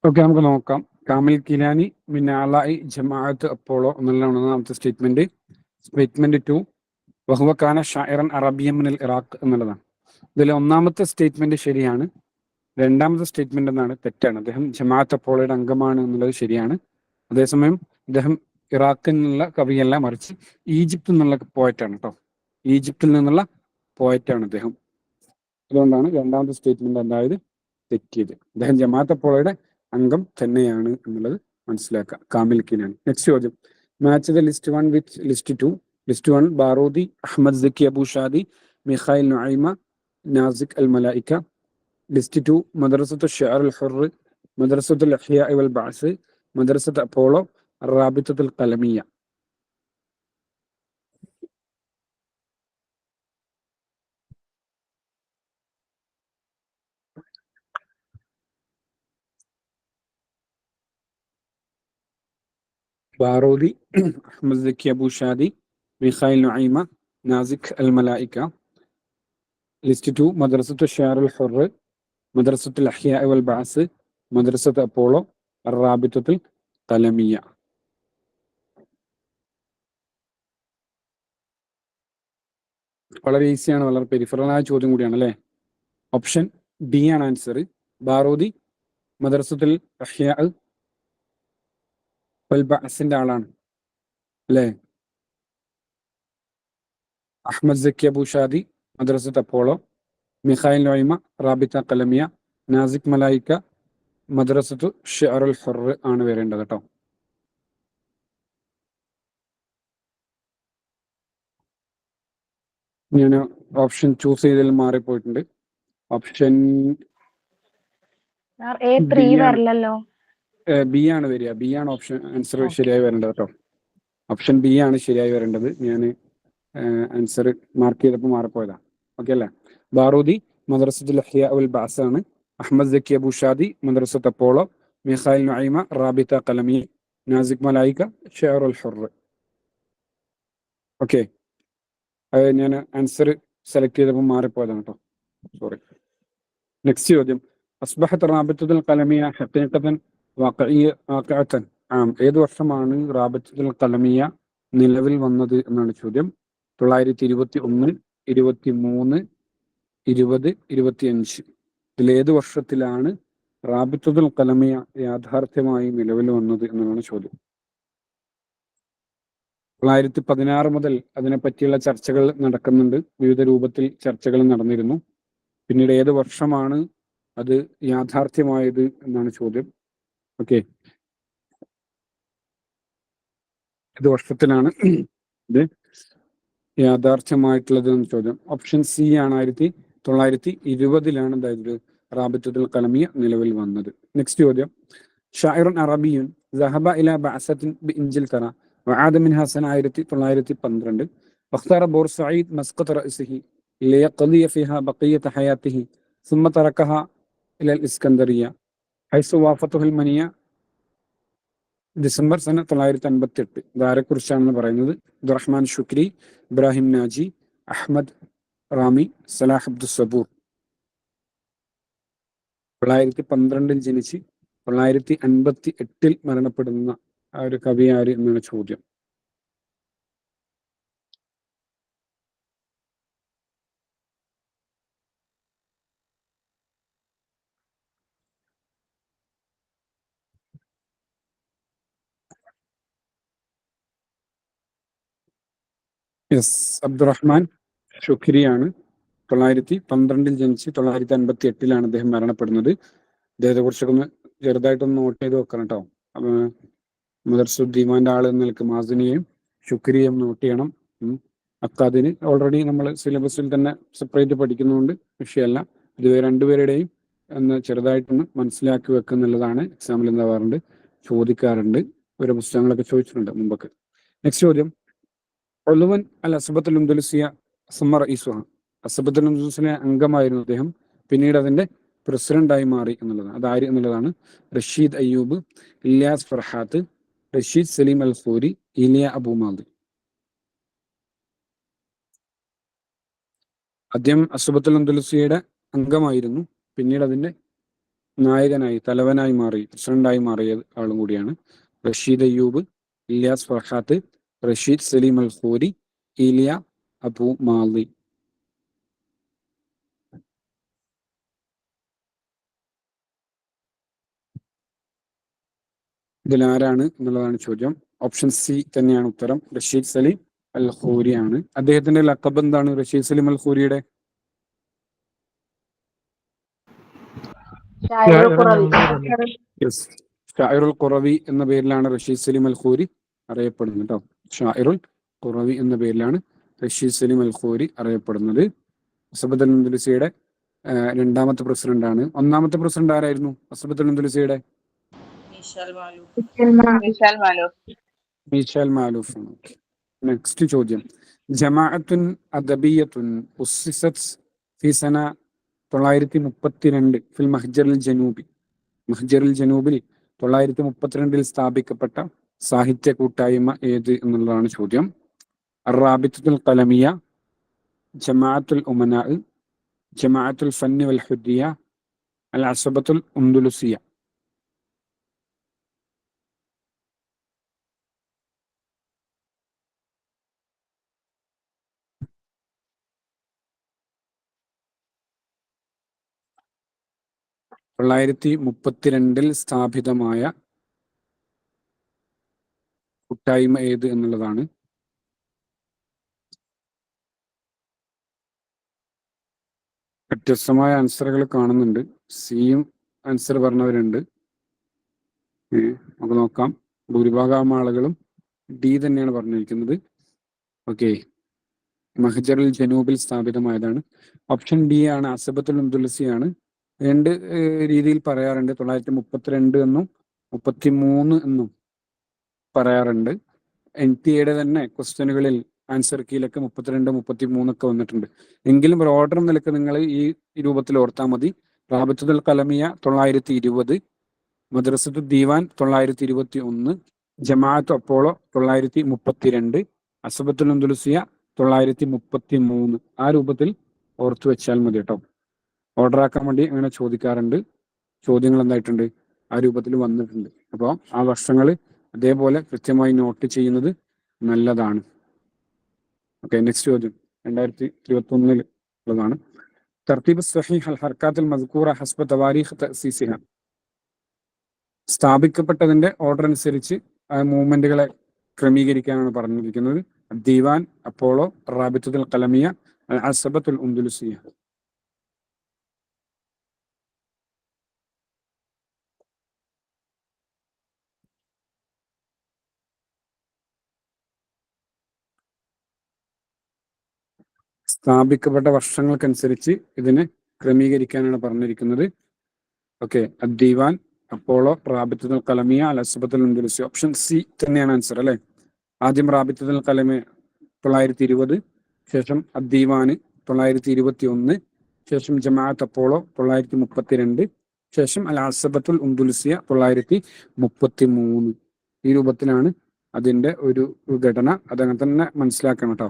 ഓക്കെ, നമുക്ക് നോക്കാം. കാമിൽ കിലാനി മിൻ അലാഇ ജമാഅത്ത് അപ്പോളോ എന്നുള്ളതാണ് ഒന്നാമത്തെ സ്റ്റേറ്റ്മെന്റ്. സ്റ്റേറ്റ്മെന്റ് 2 വഹുവ കാന ഷാഇറൻ അറബിയൻ മിനൽ ഇറാഖ് എന്നുള്ളതാണ്. ഇതിൽ ഒന്നാമത്തെ സ്റ്റേറ്റ്മെന്റ് ശരിയാണ്. രണ്ടാമത്തെ സ്റ്റേറ്റ്മെന്റ് എന്നാണ് തെറ്റാണ്. അദ്ദേഹം ജമാഅത്ത് അപ്പോളോയുടെ അംഗമാണ് എന്നുള്ളത് ശരിയാണ്. അതേസമയം അദ്ദേഹം ഇറാഖിൽ നിന്നുള്ള കവിയല്ല, മറിച്ച് ഈജിപ്തിൽ നിന്നുള്ള പോയറ്റാണ് കേട്ടോ. ഈജിപ്തിൽ നിന്നുള്ള പോയറ്റാണ് അദ്ദേഹം. അതുകൊണ്ടാണ് രണ്ടാമത്തെ സ്റ്റേറ്റ്മെന്റ് അതായത് തെറ്റിയത്. അദ്ദേഹം ജമാഅത്ത് അപ്പോളോയുടെ അംഗം തന്നെയാണ് എന്നുള്ളത് മനസ്സിലാക്കുക. Kamil Kinani. നെക്സ്റ്റ് ചോദ്യം, match the list 1 with list 2. List 1 Barudi, Ahmed Zaki Abu Shadi, Mikhail Naimy, Nazik al Malaika. List 2 Madrasat Shir al Hurr, Madrasat al Ihya wal Baath, Madrasat Apollo, Rabitat al Qalamiyya. Barudi, Ahmed Zaki Abu Shadi, Mikhail Naimy, Nazik al Malaika. List 2 Madrasat Shir al Hurr, Madrasat al Ihya wal Baath, Madrasat Apollo, Rabitat al ഖലമിയ. വളരെ ഈസിയാണ്, വളരെ പെരിഫറലായ ചോദ്യം കൂടിയാണ് അല്ലേ. ഓപ്ഷൻ ഡി ആണ് ആൻസർ. ബാറൂദി മദ്രസത്തുൽ ഇഹ്യാ വൽ ബഅസിന്റെ ആളാണ് അല്ലേ. Ahmed Zaki Abu Shaadi, മദ്രസത്ത് Apollo, Mikhail Naimy, റാബിത്ത ഖലമിയ, Nashik മലായിക്ക, Madrasathu Shir al ഹുർ ആണ് വരേണ്ടത് കേട്ടോ. ഞാൻ ഓപ്ഷൻ ചൂസ് ചെയ്തതിൽ മാറിപ്പോയിട്ടുണ്ട്. ഓപ്ഷൻ ബി ആണ് വരിക. ബി ആണ് ഓപ്ഷൻ ആൻസർ ശരിയായി വരേണ്ടത് കേട്ടോ. ഓപ്ഷൻ ബി ആണ് ശരിയായി വരേണ്ടത്. ഞാൻ ആൻസർ മാർക്ക് ചെയ്തപ്പോൾ മാറിപ്പോയതാ. ഓക്കെ അല്ലേ. ബാറൂദി മദ്രസത്തുൽ ഇഹ്യാ വൽ ബഅസ് ആണ്. Ahmed Zaki Abu Shaadi മദ്രസത്ത് Apollo, Mikhail നുഐമ, റാബിത്ത ഖലമി, Nashik മലായിക്ക, ഷിഅർ al ഹുർ. Okay, ഞാൻ ആൻസർ സെലക്ട് ചെയ്തപ്പോൾ മാറിപ്പോയതാണ് കേട്ടോ, സോറി. നെക്സ്റ്റ് ചോദ്യം, അസ്ബഹത്ത് റാബിത്തത്തുൽ ഖലമിയ ഹഖീഖത്തൻ വാഖഇയ്യ വാഖഅത്തൻ ആം. ഏത് വർഷമാണ് റാബിത്തത്തുൽ ഖലമിയ നിലവിൽ വന്നത് എന്നാണ് ചോദ്യം. 921, 23, 20, 25 ഇതിലേത് വർഷത്തിലാണ് റാബിത്തുൽ ഖലമിയ യാഥാർത്ഥ്യമായി നിലവിൽ വന്നത് എന്നതാണ് ചോദ്യം. 916 മുതൽ അതിനെപ്പറ്റിയുള്ള ചർച്ചകൾ നടക്കുന്നുണ്ട്. വിവിധ രൂപത്തിൽ ചർച്ചകൾ നടന്നിരുന്നു. പിന്നീട് ഏത് വർഷമാണ് അത് യാഥാർത്ഥ്യമായത് എന്നാണ് ചോദ്യം. ഓക്കെ, ഏത് വർഷത്തിലാണ് ഇത് യാഥാർത്ഥ്യമായിട്ടുള്ളത് എന്ന് ചോദ്യം. ഓപ്ഷൻ സി ആണ് 1920 എന്തായത് റാബിത്തുൽ ഖലമിയ നിലവിൽ വന്നത്. നെക്സ്റ്റ് ചോദ്യം. ഷാഇറുൻ അറബിയുൻ ذهب إلى بعثة بإنجلترا وعاد منها سنة 1912 واختار بورسعيد مسقط رئيسه ليقضي فيها بقية حياته ثم تركها إلى الإسكندرية حيث وافته المنية ഡിസംബർ 1958. ഇതാരെക്കുറിച്ചാണെന്ന് പറയുന്നത് അബ്ദുറഹ്മാൻ ഷുക്രി, ഇബ്രാഹിം നാജി, അഹമ്മദ് റാമി, സലാഹ് അബ്ദുൽ സബൂർ. 1912 ജനിച്ച് 1958 മരണപ്പെടുന്ന ആ ഒരു കവി ആര് എന്നാണ് ചോദ്യം. യെസ്, അബ്ദുറഹ്മാൻ ഷുക്രിയാണ്. 1912 ജനിച്ച് 1958 അദ്ദേഹം മരണപ്പെടുന്നത്. അദ്ദേഹത്തെ കുറിച്ചൊക്കെ ഒന്ന് ചെറുതായിട്ടൊന്ന് നോട്ട് ചെയ്ത് വെക്കണം കേട്ടോ. മുദർസുദ്ദീമാന്റെ ആള് എന്ന നിലക്ക് മാസിനിയെയും ഷുക്രിയെയും നോട്ട് ചെയ്യണം. അക്കാദിന് ഓൾറെഡി നമ്മൾ സിലബസിൽ തന്നെ സെപ്പറേറ്റ് പഠിക്കുന്നതുകൊണ്ട് വിഷയമല്ല. ഇതുവരെ രണ്ടുപേരുടെയും ഒന്ന് ചെറുതായിട്ടൊന്ന് മനസ്സിലാക്കി വെക്കുന്നുള്ളതാണ്. എക്സാമ്പിൾ എന്താവാറുണ്ട്, ചോദിക്കാറുണ്ട്. ഓരോ പുസ്തകങ്ങളൊക്കെ ചോദിച്ചിട്ടുണ്ട് മുമ്പൊക്കെ. നെക്സ്റ്റ് ചോദ്യം. ഒലുവൻ അൽ അസബത്തുൽ അൻദലുസിയ സുമ റഈസുഹ. അസബത്തുൽ അൻദലുസിലെ അംഗമായിരുന്നു അദ്ദേഹം, പിന്നീട് അതിന്റെ പ്രസിഡന്റായി മാറി എന്നുള്ളതാണ്. അതാര് എന്നുള്ളതാണ്. Rasheed Ayyub, Ilyas ഫർഹാത്ത്, Rasheed Salim al Khoury, ഇലിയ Abu മാദി. അദ്ദേഹം അസബത്തുൽ അൻദലുസിയുടെ അംഗമായിരുന്നു, പിന്നീട് അതിന്റെ നായകനായി, തലവനായി മാറി, പ്രസിഡന്റായി മാറിയ ആളും കൂടിയാണ്. Rasheed Ayyub, Ilyas ഫർഹാത്ത്, Rasheed Salim al Khoury, ഇലിയ Abu മാദി. ഇതിലാരാണ് എന്നുള്ളതാണ് ചോദ്യം. ഓപ്ഷൻ സി തന്നെയാണ് ഉത്തരം. റഷീദ് സലീം അൽ ഖൂരി ആണ്. അദ്ദേഹത്തിന്റെ ലഖബ് എന്താണ് റഷീദ് സലീം അൽ ഖൂരിയുടെ? ഷാഇറുൽ ഖുറവി എന്ന പേരിലാണ് റഷീദ് സലീം അൽ ഖൂരി അറിയപ്പെടുന്നത് കേട്ടോ. ഷാഇറുൽ ഖുറവി എന്ന പേരിലാണ് റഷീദ് സലീം അൽ ഖൂരി അറിയപ്പെടുന്നത്. അസബത്തുൽ അൻദലുസിയുടെ രണ്ടാമത്തെ പ്രസിഡന്റാണ്. ഒന്നാമത്തെ പ്രസിഡന്റ് ആരായിരുന്നു അസബത്തുൽ അൻദലുസിയുടെ? മീശാൽ മാലൂഫ്. നെക്സ്റ്റ് ചോദ്യം. ജമാഅത്തുൻ അദബിയ്യത്തുൻ ഉസ്സിസത് ഫി സന 932 ഫിൽ മഹ്ജറിൽ ജനൂബി. മഹ്ജറിൽ ജനൂബിൽ 932 സ്ഥാപിക്കപ്പെട്ട സാഹിത്യ കൂട്ടായ്മ ഏത് എന്നുള്ളതാണ് ചോദ്യം. അറാബിത്തുൽ ഖലമിയ, ജമാഅത്തുൽ ഉമനാ, ജമാഅത്തുൽ ഫന്നി വൽ ഹുദിയ, അൽ അസബത്തുൽ അൻദലുസിയ. ൽ സ്ഥാപിതമായ കൂട്ടായ്മ ഏത് എന്നുള്ളതാണ്. വ്യത്യസ്തമായ ആൻസറുകൾ കാണുന്നുണ്ട്. സിയും ആൻസർ പറഞ്ഞവരുണ്ട്. നമുക്ക് നോക്കാം. ഭൂരിഭാഗം ആളുകളും ഡി തന്നെയാണ് പറഞ്ഞിരിക്കുന്നത്. ഓക്കെ, മഹ്ജറുൽ ജനൂബിൽ സ്ഥാപിതമായതാണ്. ഓപ്ഷൻ ഡി ആണ്, അസബത്തുൽ അൻദലുസിയാണ്. രണ്ട് രീതിയിൽ പറയാറുണ്ട്. 932 എന്നും 33 എന്നും പറയാറുണ്ട്. NTA തന്നെ ക്വസ്റ്റ്യനുകളിൽ ആൻസർ കീയിലൊക്കെ 32, 33 ഒക്കെ വന്നിട്ടുണ്ട്. എങ്കിലും ഒരു ഓർഡർ നിലക്ക് നിങ്ങൾ ഈ രൂപത്തിൽ ഓർത്താൽ മതി. റാബിത്തുൽ ഖലമിയ 920, മദ്രസത്തുൽ ദീവാൻ 921, ജമാഅത്ത് അപ്പോളോ 932, അസബത്തുൽ അൻദലുസിയ 933. ആ രൂപത്തിൽ ഓർത്തു വെച്ചാൽ മതി കേട്ടോ. ഓർഡർ ആക്കാൻ വേണ്ടി അങ്ങനെ ചോദിക്കാറുണ്ട്. ചോദ്യങ്ങൾ എന്തായിട്ടുണ്ട്, ആ രൂപത്തിൽ വന്നിട്ടുണ്ട്. അപ്പോൾ ആ വർഷങ്ങൾ അതേപോലെ കൃത്യമായി നോട്ട് ചെയ്യുന്നത് നല്ലതാണ്. ഓക്കെ, നെക്സ്റ്റ് ചോദ്യം 2021 ഉള്ളതാണ്. തർത്തീബ് സ്വഹീഹ് അൽ ഹർക്കാത്തുൽ മസ്കൂറ ഹസ്ബ തവാരീഖ് തഅസീസിഹ. സ്ഥാപിക്കപ്പെട്ടതിന്റെ ഓർഡർ അനുസരിച്ച് ആ മൂവ്മെന്റുകളെ ക്രമീകരിക്കാനാണ് പറഞ്ഞിരിക്കുന്നത്. ദീവാൻ, അപ്പോളോ, റാബിത്തുൽ ഖലമിയ, അൽ അസബത്തുൽ ഉന്ദുലുസിയ. സ്ഥാപിക്കപ്പെട്ട വർഷങ്ങൾക്കനുസരിച്ച് ഇതിനെ ക്രമീകരിക്കാനാണ് പറഞ്ഞിരിക്കുന്നത്. ഓക്കെ, അദ്ദീവാൻ, അപ്പോളോ, റാബിത്തുൽ ഖലമിയ, അൽ അസ്ബത്തുൽ ഉന്ദുലുസിയ. ഓപ്ഷൻ സി തന്നെയാണ് ആൻസർ അല്ലെ. ആദ്യം റാബിത്തുൽ ഖലമിയ 920, ശേഷം അദ്ദീവാന് 921, ശേഷം ജമാഅത്ത് അപ്പോളോ 932, ശേഷം അൽ അസബത്തുൽ ഉന്ദുലുസിയ 933. ഈ രൂപത്തിലാണ് അതിന്റെ ഒരു ഘടന. അതങ്ങനെ തന്നെ മനസ്സിലാക്കണം കേട്ടോ.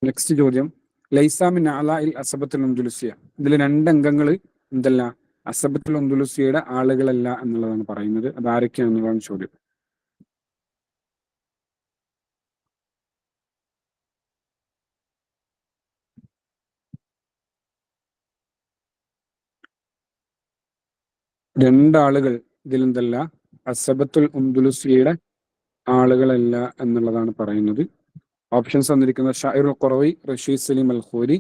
നെക്സ്റ്റ് ചോദ്യം, ലൈസാമിൻ അല ഇൽ അസബത്തുൽ ഉന്ദുലുസിയ. ഇതിൽ 2 അംഗങ്ങൾ എന്തല്ല, അസബത്തുൽ ഉന്ദുലുസിയയുടെ ആളുകളല്ല എന്നുള്ളതാണ് പറയുന്നത്. അത് ആരൊക്കെയാണെന്നുള്ളതാണ് ചോദ്യം. രണ്ടാളുകൾ ഇതിലെന്തല്ല, അസബത്തുൽ ഉന്ദുലുസിയയുടെ ആളുകളല്ല എന്നുള്ളതാണ് പറയുന്നത്. ഓപ്ഷൻസ് തന്നിരിക്കുന്നത് ഷാഇറുൽ ഖുറവി, റഷീദ് സലീം അൽ ഖൂരി,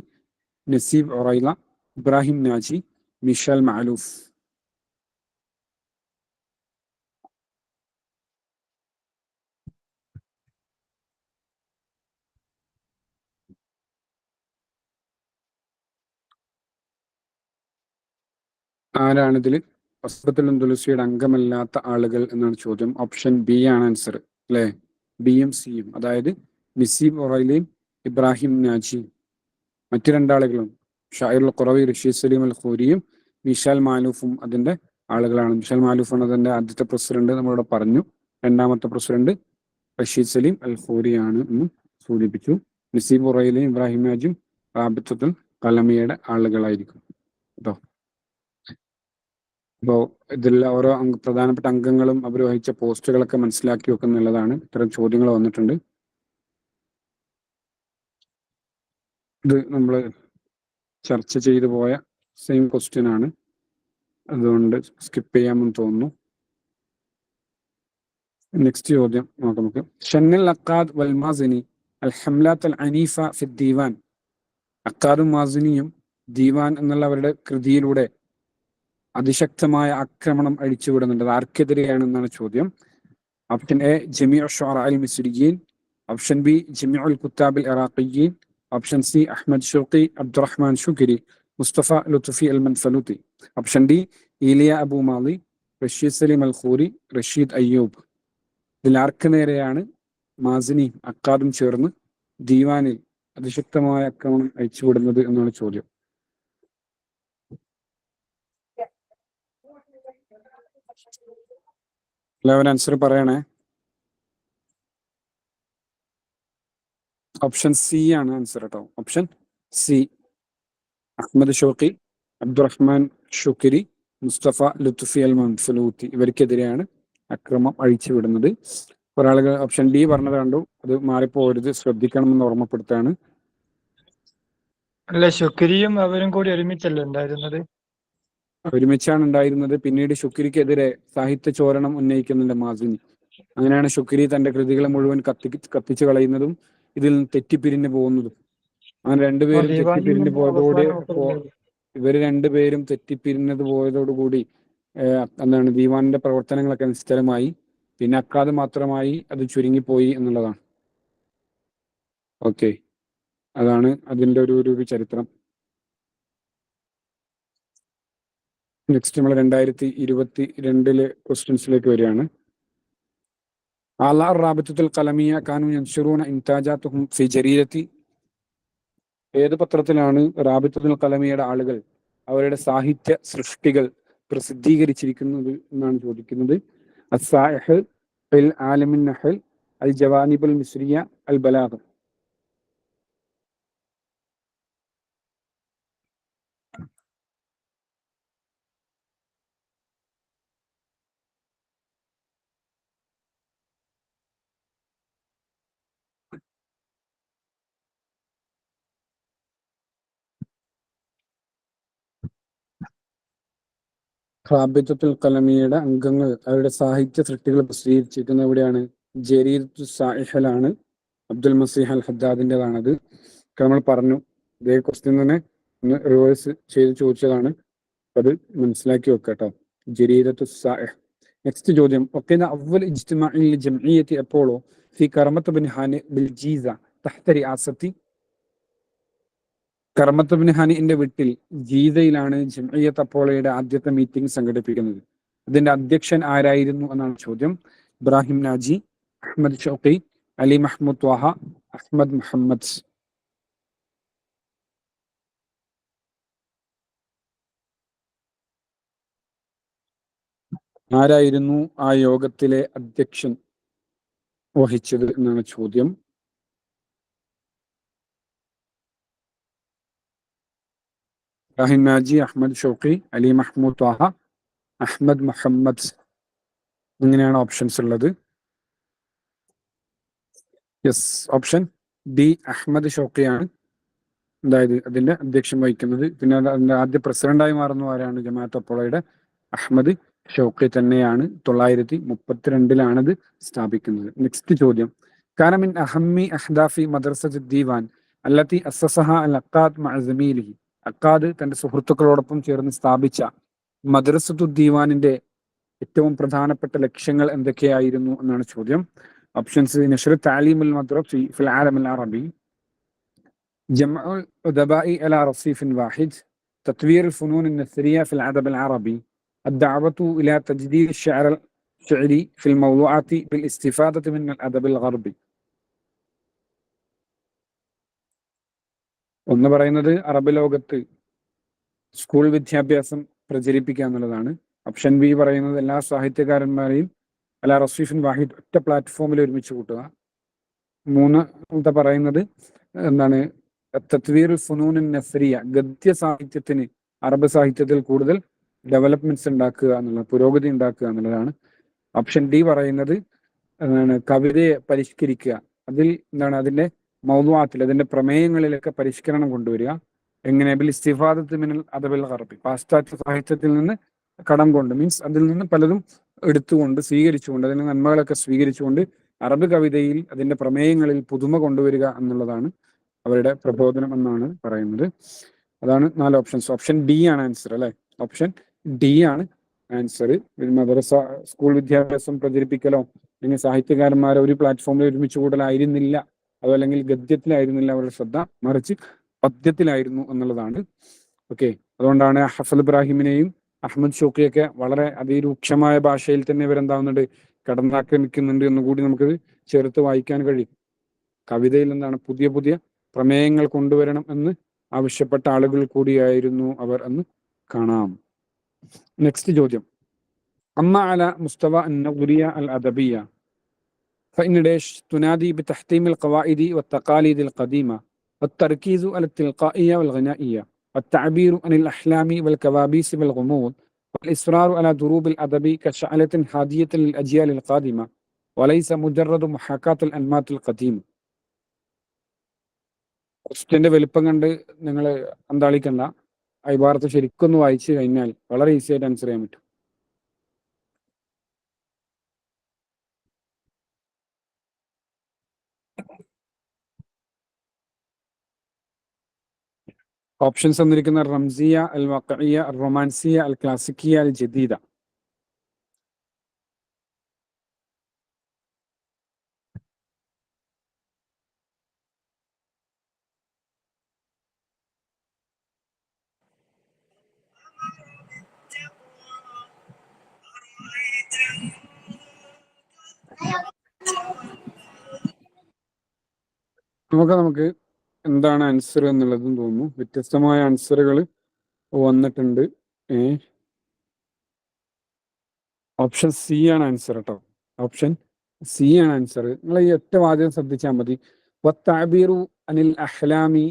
നസീബ് ഒറൈല, ഇബ്രാഹിം നാജി, മിഷൽ മഅലൂഫ്. ആരാണിതിൽ അസബത്തുൽ ഉന്ദുലുസിയയുടെ അംഗമല്ലാത്ത ആളുകൾ എന്നാണ് ചോദ്യം. ഓപ്ഷൻ ബി ആണ് ആൻസർ അല്ലെ. ബിയും സിയും, അതായത് നസീബ് ഒറൈലയും ഇബ്രാഹിം നാജി. മറ്റു 2 ആളുകളും ഷാഇറുൽ ഖുറവി, റഷീദ് സലീം അൽ ഖൂരിയും മിഷാൽ മാലൂഫും അതിന്റെ ആളുകളാണ്. മിഷാൽ മാലൂഫാണ് അതിന്റെ ആദ്യത്തെ പ്രസിഡന്റ്, നമ്മളിവിടെ പറഞ്ഞു. 2ാമത്തെ പ്രസിഡന്റ് റഷീദ് സലീം അൽ ഖൂരിയാണ് എന്ന് സൂചിപ്പിച്ചു. നസീബ് ഉറയിലെയും ഇബ്രാഹിം നാജും റാബിത്തുൽ ഖലമിയയുടെ ആളുകളായിരിക്കും കേട്ടോ. അപ്പോൾ ഇതിൽ ഓരോ പ്രധാനപ്പെട്ട അംഗങ്ങളും അവർ വഹിച്ച പോസ്റ്റുകളൊക്കെ മനസ്സിലാക്കി വെക്കുന്നുള്ളതാണ്. ഇത്തരം ചോദ്യങ്ങൾ വന്നിട്ടുണ്ട്. ഇത് നമ്മൾ ചർച്ച ചെയ്തു പോയ സെയിം ക്വസ്റ്റ്യൻ ആണ്, അതുകൊണ്ട് സ്കിപ്പ് ചെയ്യാമെന്ന് തോന്നുന്നു. നെക്സ്റ്റ് ചോദ്യം നോക്കാം നമുക്ക്. ഷന്നൽ അക്കാദ് വൽ മാസിനി അൽ ഹംലാത്ത് അൽ അനീഫ ഫി ദീവാൻ. അക്കാദും മാസിനിയും ദീവാൻ എന്നുള്ള അവരുടെ കൃതിയിലൂടെ അതിശക്തമായ ആക്രമണം അഴിച്ചുവിടുന്നുണ്ട്. അത് ആർക്കെതിരെയാണെന്നാണ് ചോദ്യം. ഓപ്ഷൻ എ ജമീഉ ശുഅറാ അൽ മിസ്രിയീൻ, ഓപ്ഷൻ ബി ജമീഉൽ കുത്താബ് അൽ ഇറാഖിയീൻ, option C Ahmed Shawqi, Abdurrahman Shukri, Mustafa Lutfi al Manfaluti, option D Elia Abu Madi, Rashid Salim al Khoury, Rashid Ayyub. ഇതിൽ ആർക്ക് നേരെയാണ് മാസിനിയും അക്കാദും ചേർന്ന് ദീവാനിൽ അതിശക്തമായ ആക്രമണം അയച്ചുവിടുന്നത് എന്നാണ് ചോദ്യം. എല്ലാവരും ആൻസർ പറയണേ. ഓപ്ഷൻ സി ആണ് ആൻസർ കേട്ടോ. Option C, Ahmed Shawqi, Abdurrahman Shukri, Mustafa Lutfi al Manfaluti, ഇവർക്കെതിരെയാണ് അക്രമം അഴിച്ചുവിടുന്നത്. ഒരാളുകൾ ഓപ്ഷൻ ഡി പറഞ്ഞത് കണ്ടു, അത് മാറിപ്പോരുത്, ശ്രദ്ധിക്കണമെന്ന് ഓർമ്മപ്പെടുത്താണ്. അല്ല, ശുക്രിയും അവരും കൂടി ഒരുമിച്ചല്ലേ ഉണ്ടായിരുന്നത്? ഒരുമിച്ചാണ് ഉണ്ടായിരുന്നത്. പിന്നീട് ഷുക്രിക്കെതിരെ സാഹിത്യ ചോരണം ഉന്നയിക്കുന്നുണ്ട് മാസിനി. അങ്ങനെയാണ് ഷുക്രി തന്റെ കൃതികളെ മുഴുവൻ കത്തിച്ചു കളയുന്നതും ഇതിൽ നിന്ന് തെറ്റിപ്പിരിഞ്ഞു പോകുന്നതും. അങ്ങനെ രണ്ടുപേരും തെറ്റിപ്പിരിഞ്ഞു പോയതോടെ ഇവര് 2 പേരും തെറ്റിപ്പിരിഞ്ഞത് പോയതോടുകൂടി എന്താണ് ദീവാനിന്റെ പ്രവർത്തനങ്ങളൊക്കെ നിശ്ചലമായി. പിന്നെ അക്കാദ് മാത്രമായി അത് ചുരുങ്ങിപ്പോയി എന്നുള്ളതാണ്. ഓക്കെ, അതാണ് അതിന്റെ ഒരു ചരിത്രം. നെക്സ്റ്റ് നമ്മൾ 2022 ക്വസ്റ്റ്യൻസിലേക്ക് വരികയാണ്. ആലാ റാബിത്തുൽ ഖലമിയ കാനു യൻഷുറൂന ഇൻതാജാത്തുഹും ഫി ജരീദത്തി. ഏത് പത്രത്തിലാണ് റാബിത്തുൽ ഖലമിയയുടെ ആളുകൾ അവരുടെ സാഹിത്യ സൃഷ്ടികൾ പ്രസിദ്ധീകരിച്ചിരിക്കുന്നത് എന്നാണ് ചോദിക്കുന്നത്. അസ്സായിഹ്, അൽ ആലിമുൻ നഹൽ, അൽ ജവാനിബുൽ മിസ്രിയ, അൽ ബലാഗ്. ഖാബിത്തുൽ ഖലമിയുടെ അംഗങ്ങൾ അവരുടെ സാഹിത്യ സൃഷ്ടികൾ പ്രസിദ്ധീകരിച്ചിരിക്കുന്നത് എവിടെയാണ്? ജരീദത്തു സായിഹലാണ്. അബ്ദുൽ മസീഹ് അൽ ഹദ്ദാദിൻ്റെതാണത്. നമ്മൾ പറഞ്ഞു, ഇതേ ക്വസ്റ്റ്യൻ തന്നെ ഒന്ന് റിവേഴ്സ് ചെയ്ത് ചോദിച്ചതാണ്. അത് മനസ്സിലാക്കി വെക്കട്ടോ. ജരീദത്തു സായിഹ്. നെക്സ്റ്റ് ചോദ്യം, وقيل أول اجتماع لجمعية أبولو في كرمة بن هانئ بالجيزة تحت رئاسة. കർമത്ത് ബിൻ ഹാനിന്റെ വീട്ടിൽ ജീസയിലാണ് ജംഇയ്യത്ത് അപ്പോളോയുടെ ആദ്യത്തെ മീറ്റിംഗ് സംഘടിപ്പിക്കുന്നത്. അതിന്റെ അധ്യക്ഷൻ ആരായിരുന്നു എന്നാണ് ചോദ്യം. ഇബ്രാഹിം നാജി, അഹമ്മദ് ഷൗഖി, അലി മഹ്മൂദ് ത്വാഹ, അഹ്മദ് മുഹമ്മദ്. ആരായിരുന്നു ആ യോഗത്തിലെ അധ്യക്ഷൻ വഹിച്ചത് എന്നാണ് ചോദ്യം. ഇബ്രാഹിം നാജി, അഹമ്മദ് ഷൗഖി, അലി മഹ്മൂദ് ത്വാഹ, അഹ്മദ് മുഹമ്മദ്. ഇങ്ങനെയാണ് ഓപ്ഷൻസ് ഉള്ളത്. യെസ്, ഓപ്ഷൻ ഡി അഹമ്മദ് ഷൗഖിയാണ് അതായത് അതിന്റെ അധ്യക്ഷം വഹിക്കുന്നത്. പിന്നെ അതിന്റെ ആദ്യ പ്രസിഡന്റായി മാറുന്ന ആരാണ്? ജമാഅത്ത് അപ്പോളോയുടെ അഹമ്മദ് ഷൗഖി തന്നെയാണ്. 932 ഇത് സ്ഥാപിക്കുന്നത്. നെക്സ്റ്റ് ചോദ്യം, കാന മിൻ അഹമ്മി അഹ്ദാഫി മദ്രസത്ത് ദീവാൻ അല്ലത്തി അസ്സസഹ അൽ അഖാദ് മഅ സമീലിഹി. അഖാദ് തന്റെ സുഹൃത്തുക്കളോടൊപ്പം ചേർന്ന് സ്ഥാപിച്ച മദ്രസത്തു ദീവാനിന്റെ ഏറ്റവും പ്രധാനപ്പെട്ട ലക്ഷ്യങ്ങൾ എന്തൊക്കെയായിരുന്നു എന്നാണ് ചോദ്യം. ഓപ്ഷൻസ്: നശ്ർ തഅലീമുൽ മദ്റസി ഫിൽ ആലമിൽ അറബി, ജംഉൽ ഉദബാഇ അലാ റസീഫിൻ വാഹിദ്, തത്വീർ الفنون النثرية في الأدب العربي, الدعوة إلى تجديد الشعري في الموضوعات بالاستفادة من الأدب الغربي. ഒന്ന് പറയുന്നത് അറബ് ലോകത്ത് സ്കൂൾ വിദ്യാഭ്യാസം പ്രചരിപ്പിക്കുക എന്നുള്ളതാണ്. ഓപ്ഷൻ ബി പറയുന്നത് എല്ലാ സാഹിത്യകാരന്മാരെയും അല്ല റസീഫിൻ വാഹിദ് ഒറ്റ പ്ലാറ്റ്ഫോമിൽ ഒരുമിച്ച് കൂട്ടുക. മൂന്നാമത്തെ പറയുന്നത് എന്താണ്? തത്വീർ ഫുനൂൻ നസ്രിയ, ഗദ്യ സാഹിത്യത്തിന് അറബ് സാഹിത്യത്തിൽ കൂടുതൽ ഡെവലപ്മെന്റ്സ് ഉണ്ടാക്കുക എന്നുള്ളത്, പുരോഗതി ഉണ്ടാക്കുക എന്നുള്ളതാണ്. ഓപ്ഷൻ ഡി പറയുന്നത് എന്താണ്? കവിതയെ പരിഷ്കരിക്കുക, അതിൽ എന്താണ് അതിന്റെ മൗദൂഅത്തിൽ അതിന്റെ പ്രമേയങ്ങളിലൊക്കെ പരിഷ്കരണം കൊണ്ടുവരിക. എങ്ങനെ? ബിൽ ഇസ്തിഫാദത്ത് മിനൽ അദബിൽ ഗർബി, പാശ്ചാത്യ സാഹിത്യത്തിൽ നിന്ന് കടം കൊണ്ട്, മീൻസ് അതിൽ നിന്ന് പലതും എടുത്തുകൊണ്ട് സ്വീകരിച്ചുകൊണ്ട് അതിന്റെ നന്മകളൊക്കെ സ്വീകരിച്ചുകൊണ്ട് അറബ് കവിതയിൽ അതിന്റെ പ്രമേയങ്ങളിൽ പുതുമ കൊണ്ടുവരിക എന്നുള്ളതാണ് അവരുടെ പ്രബോധനം എന്നാണ് പറയുന്നത്. അതാണ് 4 ഓപ്ഷൻസ്. ഓപ്ഷൻ ഡി ആണ് ആൻസർ അല്ലെ? ഓപ്ഷൻ ഡി ആണ് ആൻസർ. മദ്രസ സ്കൂൾ വിദ്യാഭ്യാസം പ്രചരിപ്പിക്കലോ അല്ലെങ്കിൽ സാഹിത്യകാരന്മാരെ ഒരു പ്ലാറ്റ്ഫോമിൽ ഒരുമിച്ച് കൂടലായിരുന്നില്ല, അതല്ലെങ്കിൽ ഗദ്യത്തിലായിരുന്നില്ല അവരുടെ ശ്രദ്ധ, മറിച്ച് പദ്യത്തിലായിരുന്നു എന്നുള്ളതാണ്. ഓക്കെ, അതുകൊണ്ടാണ് ഹഫൽ ഇബ്രാഹിമിനെയും അഹമ്മദ് ഷൗക്കിയൊക്കെ വളരെ അതിരൂക്ഷമായ ഭാഷയിൽ തന്നെ ഇവരെന്താവുന്നുണ്ട്, കടന്നാക്രമിക്കുന്നുണ്ട് എന്നുകൂടി നമുക്ക് ചേർത്ത് വായിക്കാൻ കഴിയും. കവിതയിൽ എന്താണ് പുതിയ പുതിയ പ്രമേയങ്ങൾ കൊണ്ടുവരണം എന്ന് ആവശ്യപ്പെട്ട ആളുകൾ കൂടിയായിരുന്നു അവർ എന്ന് കാണാം. നെക്സ്റ്റ് ചോദ്യം, അമ്മ അല മുസ്തവ അൻ-നദരിയ അൽ-അദബിയ فإن ليش تنادي بتحطيم القواعد والتقاليد القديمة والتركيز على التلقائية والغنائية والتعبير عن الأحلام والكوابيس والغموض والإصرار على دروب الأدب كشعلة هادية للأجيال القادمة وليس مجرد محاكاة الأنماط القديمة. ക്വസ്റ്റ്യന്റെ വലിപ്പം കണ്ട് നിങ്ങൾ അന്താളിക്കണ്ട, ഈ വാർത്ത ശരിക്കൊന്ന് വായിച്ചു കഴിഞ്ഞാൽ വളരെ ഈസി ആയിട്ട് ആൻസർ ചെയ്യാൻ പറ്റും. ഓപ്ഷൻസ് തന്നിരിക്കുന്ന റംസിയ, അൽ വഖഇയ, അൽ റൊമാൻസിയ, അൽ ക്ലാസിക്കിയ, അൽ ജദീദ. നമുക്ക് എന്താണ് ആൻസർ എന്നുള്ളതും തോന്നുന്നു. വ്യത്യസ്തമായ ആൻസറുകൾ വന്നിട്ടുണ്ട്. ഓപ്ഷൻ സി ആണ് ആൻസർ കേട്ടോ. ഓപ്ഷൻ സി ആണ് ആൻസർ. നിങ്ങൾ ഈ ഒറ്റ വാചകം ശ്രദ്ധിച്ചാൽ മതി. വത്താബീറു അനിൽ അഹ്ലാമി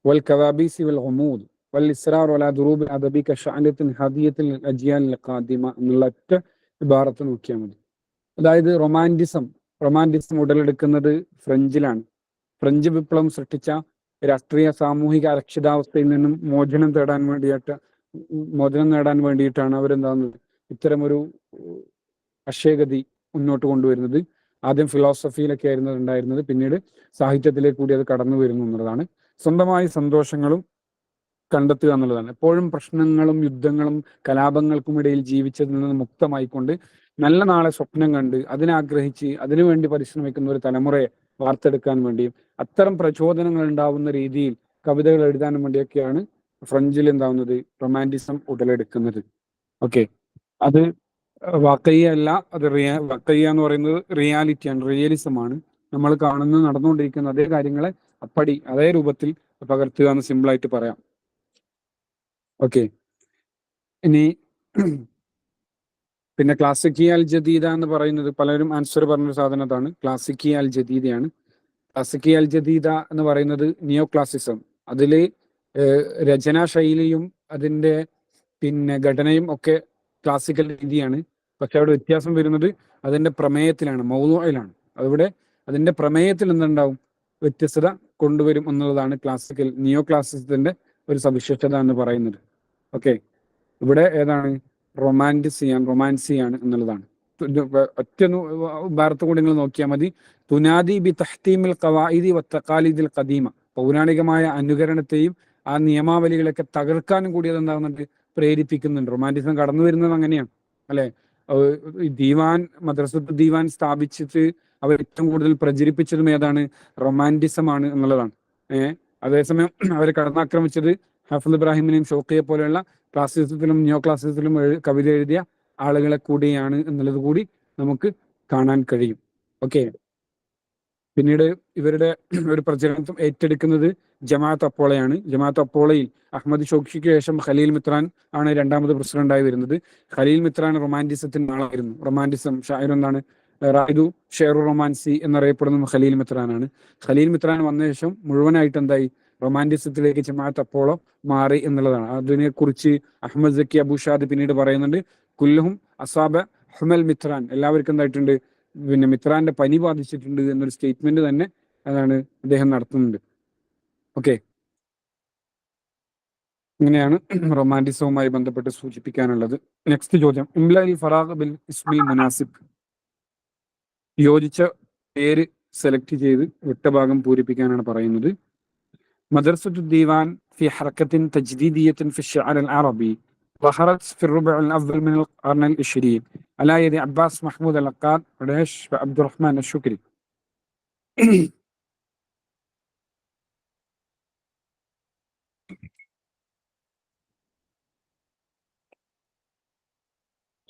വൽ കവാബീസി വൽ ഗുമൂദ് വൽ ഇസ്റാർ അലാ ദുറൂബിൽ അദബി കശഅലത്തിൻ ഹദിയത്തിൽ അജിയാലിൽ ഖാദിമ എന്നുള്ള ഒറ്റ ഇബാറത്ത് നോക്കിയാൽ മതി. അതായത് റൊമാൻറ്റിസം ഉടലെടുക്കുന്നത് ഫ്രഞ്ചിലാണ്. ഫ്രഞ്ച് വിപ്ലവം സൃഷ്ടിച്ച രാഷ്ട്രീയ സാമൂഹിക അരക്ഷിതാവസ്ഥയിൽ നിന്നും മോചനം തേടാൻ വേണ്ടിയിട്ട് മോചനം നേടാൻ വേണ്ടിയിട്ടാണ് അവരെന്താകുന്നത് ഇത്തരമൊരു അക്ഷയഗതി മുന്നോട്ട് കൊണ്ടുവരുന്നത്. ആദ്യം ഫിലോസഫിയിലൊക്കെ ആയിരുന്നു ഉണ്ടായിരുന്നത്, പിന്നീട് സാഹിത്യത്തിലേക്ക് കൂടി അത് കടന്നു വരുന്നു എന്നുള്ളതാണ്. സ്വന്തമായി സന്തോഷങ്ങളും കണ്ടെത്തുക എന്നുള്ളതാണ്. എപ്പോഴും പ്രശ്നങ്ങളും യുദ്ധങ്ങളും കലാപങ്ങൾക്കും ഇടയിൽ ജീവിച്ചതിൽ നിന്ന് മുക്തമായിക്കൊണ്ട് നല്ല നാളെ സ്വപ്നം കണ്ട് അതിനാഗ്രഹിച്ച് അതിനുവേണ്ടി പരിശ്രമിക്കുന്ന ഒരു തലമുറയെ വാർത്തെടുക്കാൻ വേണ്ടിയും അത്തരം പ്രചോദനങ്ങൾ ഉണ്ടാവുന്ന രീതിയിൽ കവിതകൾ എഴുതാനും വേണ്ടിയൊക്കെയാണ് ഫ്രഞ്ചിൽ എന്താവുന്നത് റൊമാൻറ്റിസം ഉടലെടുക്കുന്നത്. ഓക്കെ, അത് വാക്കയ്യ അല്ല, അത് വാക്കയ്യ എന്ന് പറയുന്നത് റിയാലിറ്റിയാണ്, റിയലിസമാണ്. നമ്മൾ കാണുന്ന നടന്നുകൊണ്ടിരിക്കുന്ന അതേ കാര്യങ്ങളെ അതേ രൂപത്തിൽ പകർത്തുക എന്ന് സിമ്പിളായിട്ട് പറയാം. ഓക്കെ, ഇനി പിന്നെ ക്ലാസിക്കിയ അൽ ജദീദ എന്ന് പറയുന്നത് പലരും ആൻസർ പറഞ്ഞൊരു സാധനത്താണ്. ക്ലാസിക്കിയ അൽ ജദീദയാണ്. ക്ലാസിക്കിയ അൽ ജദീദ എന്ന് പറയുന്നത് നിയോ ക്ലാസിസം. അതില് രചനാ ശൈലിയും അതിന്റെ പിന്നെ ഘടനയും ഒക്കെ ക്ലാസിക്കൽ രീതിയാണ്. പക്ഷെ അവിടെ വ്യത്യാസം വരുന്നത് അതിന്റെ പ്രമേയത്തിലാണ്, മൗദൂഇലാണ്. അവിടെ അതിന്റെ പ്രമേയത്തിൽ എന്തുണ്ടാവും, വ്യത്യസ്തത കൊണ്ടുവരും എന്നുള്ളതാണ് നിയോ ക്ലാസിസത്തിന്റെ ഒരു സവിശേഷത എന്ന് പറയുന്നത്. ഓക്കെ, ഇവിടെ ഏതാണ് റൊമാൻസിയാണ് എന്നുള്ളതാണ്. ഒറ്റ ഭാരത്ത് കൂടി നിങ്ങൾ നോക്കിയാൽ മതി. തുനാദി ബി തഹ്തീമിൽ ഖവാഇദി വത്തഖാലിദിൽ ഖദീമ, പൗരാണികമായ അനുകരണത്തെയും ആ നിയമാവലികളൊക്കെ തകർക്കാനും കൂടി അതെന്താകുന്നുണ്ട്, പ്രേരിപ്പിക്കുന്നുണ്ട്. റൊമാൻറ്റിസം കടന്നു വരുന്നത് അങ്ങനെയാണ് അല്ലെ. മദ്രസത്ത് ദീവാൻ സ്ഥാപിച്ചിട്ട് അവർ ഏറ്റവും കൂടുതൽ പ്രചരിപ്പിച്ചതും ഏതാണ്, റൊമാൻറ്റിസമാണ് എന്നുള്ളതാണ്. അതേസമയം അവർ കടന്നാക്രമിച്ചത് ഹാഫിദ് ഇബ്രാഹിമിനെയും ഷൗക്കിയെ പോലെയുള്ള ക്ലാസിസത്തിലും നിയോ ക്ലാസിസത്തിലും കവിത എഴുതിയ ആളുകളെ കൂടിയാണ് എന്നുള്ളത് കൂടി നമുക്ക് കാണാൻ കഴിയും. ഓക്കെ, പിന്നീട് ഇവരുടെ ഒരു പ്രചരണം ഏറ്റെടുക്കുന്നത് ജമാഅത്ത് അപ്പോളയാണ്. ജമാഅത്ത് അപ്പോളയിൽ അഹമ്മദ് ഷൗക്കിക്ക് ശേഷം ഖലീൽ മിത്രാൻ ആണ് രണ്ടാമത് പ്രസിഡന്റായി വരുന്നത്. ഖലീൽ മിത്രാൻ റൊമാൻറ്റിസത്തിന്റെ ആളായിരുന്നു. റൊമാൻറ്റിസം ഷായർ എന്താണ്, റായിദു ഷെയറു റൊമാൻസി എന്നറിയപ്പെടുന്ന ഖലീൽ മിത്രാനാണ്. ഖലീൽ മിത്രാൻ വന്ന ശേഷം മുഴുവനായിട്ട് എന്തായി, റൊമാൻറ്റിസത്തിലേക്ക് ജമാഅത്ത് അപ്പോളോ മാറി എന്നുള്ളതാണ്. അതിനെക്കുറിച്ച് അഹമ്മദ് സക്കി അബൂഷാദ് പിന്നീട് പറയുന്നുണ്ട്, കുല്ലുഹും അസാബ ഹുമൽ മിത്രാൻ, എല്ലാവർക്കും എന്തായിട്ടുണ്ട്, പിന്നെ മിത്രാന്റെ പനി ബാധിച്ചിട്ടുണ്ട് എന്നൊരു സ്റ്റേറ്റ്മെന്റ് തന്നെ അതാണ് അദ്ദേഹം നടത്തുന്നുണ്ട്. ഓക്കെ, ഇങ്ങനെയാണ് റൊമാൻറ്റിസവുമായി ബന്ധപ്പെട്ട് സൂചിപ്പിക്കാനുള്ളത്. നെക്സ്റ്റ് ചോദ്യം, ഇംലൽ ഫറാഖ് ബിൽ ഇസ്മിൽ മുനാസിബ്, യോജിച്ച പേര് സെലക്ട് ചെയ്ത് വിട്ട ഭാഗം പൂരിപ്പിക്കാനാണ് പറയുന്നത്. മദ്രസത്തു ദീവാൻ في حركة تجديدية في الشعر العربي ظهرت في الربع الأول من القرن العشرين على يد عباس محمود العقاد وعبد الرحمن الشكري.